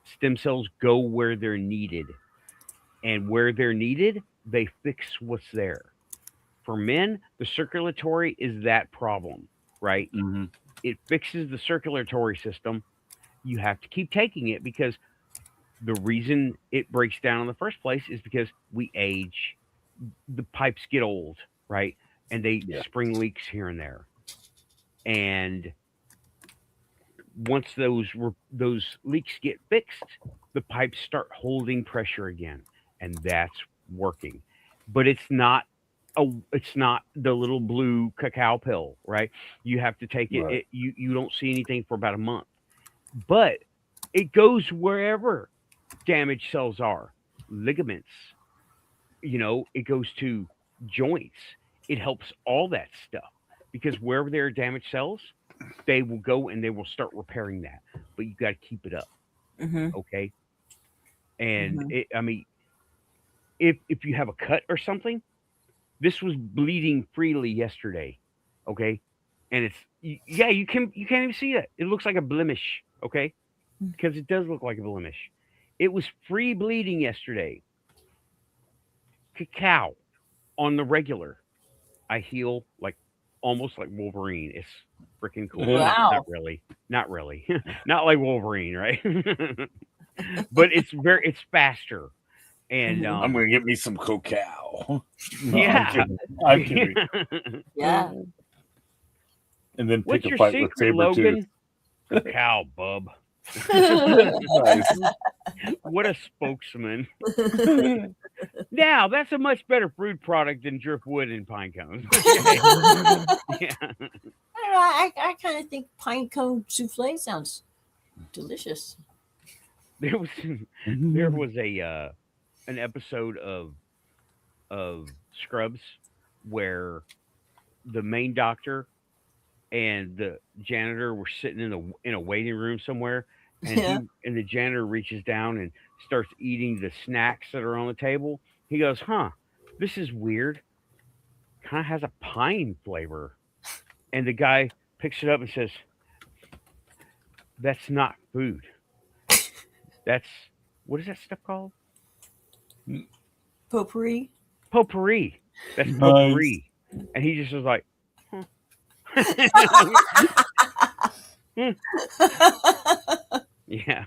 Stem cells go where they're needed, and where they're needed, they fix what's there. For men, the circulatory is that problem, right? Hmm. It fixes the circulatory system. You have to keep taking it because the reason it breaks down in the first place is because we age, the pipes get old, right? And they Yeah. spring leaks here and there. And once those leaks get fixed, the pipes start holding pressure again, and that's working. But it's not the little blue cacao pill, right? You have to take it. Right. You don't see anything for about a month, but it goes wherever damaged cells are, ligaments. It goes to joints. It helps all that stuff because wherever there are damaged cells, they will go and they will start repairing that. But you got to keep it up, Mm-hmm. okay? And Mm-hmm. I mean, if you have a cut or something, this was bleeding freely yesterday, okay? And yeah, you can't even see it. It looks like a blemish, okay? Because it does look like a blemish. It was free bleeding yesterday. Cacao on the regular. I heal like almost like Wolverine. It's freaking cool. Yeah. Not Wow. really. Not really. Not like Wolverine, right? But it's faster. And Mhm. I'm gonna get me some cacao. No, yeah. I'm kidding. Yeah. And then What's pick a your fight with secret, Sabretooth. Logan? Cacao, bub. Nice. What a spokesman. Now, that's a much better food product than driftwood and pine cones. Yeah. I don't know. I kind of think pine cone souffle sounds delicious. There was there was an episode of Scrubs where the main doctor and the janitor were sitting in a waiting room somewhere, and Yeah. the janitor reaches down and starts eating the snacks that are on the table. He goes, "Huh, this is weird. Kind of has a pine flavor." And the guy picks it up and says, "That's not food. That's what is that stuff called? Potpourri. Potpourri. That's Nice. potpourri." And he just was like, "Huh." Yeah.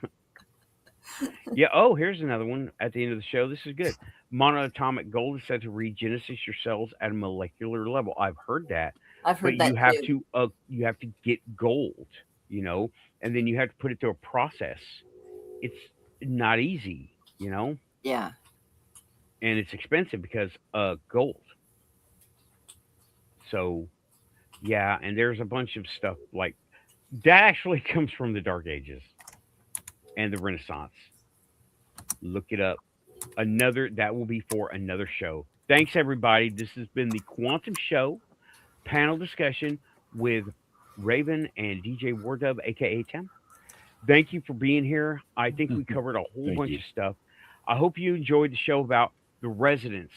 Yeah. Oh, here's another one at the end of the show. This is good. Monoatomic gold is said to regenesis your cells at a molecular level. I've heard that, I've but heard that too. you have to get gold, and then you have to put it through a process. It's not easy, Yeah. and it's expensive because gold. So yeah, and there's a bunch of stuff like that actually comes from the Dark Ages and the Renaissance. Look it up. That will be for another show. Thanks everybody. This has been the Quantum Show panel discussion with Raven and DJ Wardove, aka Tim. Thank you for being here. I think we covered a whole Thank bunch you. of stuff. I hope you enjoyed the show about the residents,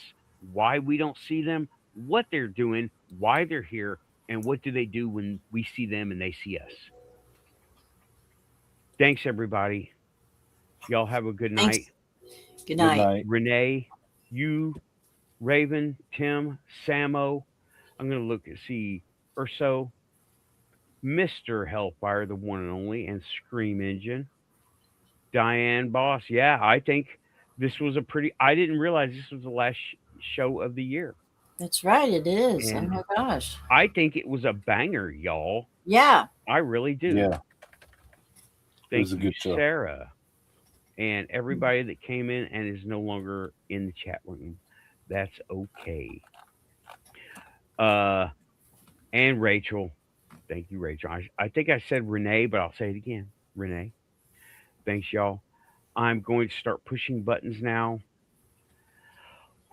why we don't see them, what they're doing, why they're here, and what do they do when we see them and they see us. Thanks everybody. Y'all have a good Thanks. night. Good Good night. night. Renee, you, Raven, Tim, Samo. I'm gonna look and see Urso, Mr. Hellfire, the one and only, and Scream Engine. Diane Boss. Yeah, I think this was a pretty. I didn't realize this was the last show of the year, That's right. It is. and Oh my gosh. I think it was a banger, y'all. Yeah. I really do. Yeah, Thank was a you, good show. Sarah, and everybody that came in and is no longer in the chat room. That's okay. Uh, and Rachel. Thank you, Rachel. I think I said Renee, but I'll say it again. Renee. Thanks, y'all. I'm going to start pushing buttons now.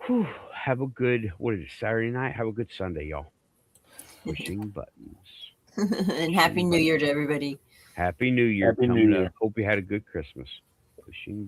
Whew. have a good, what is it, Saturday night? Have a good Sunday, y'all. Pushing buttons. And Happy New Year to everybody. Happy New Year. Happy New coming Year. up. Hope you had a good Christmas. Pushing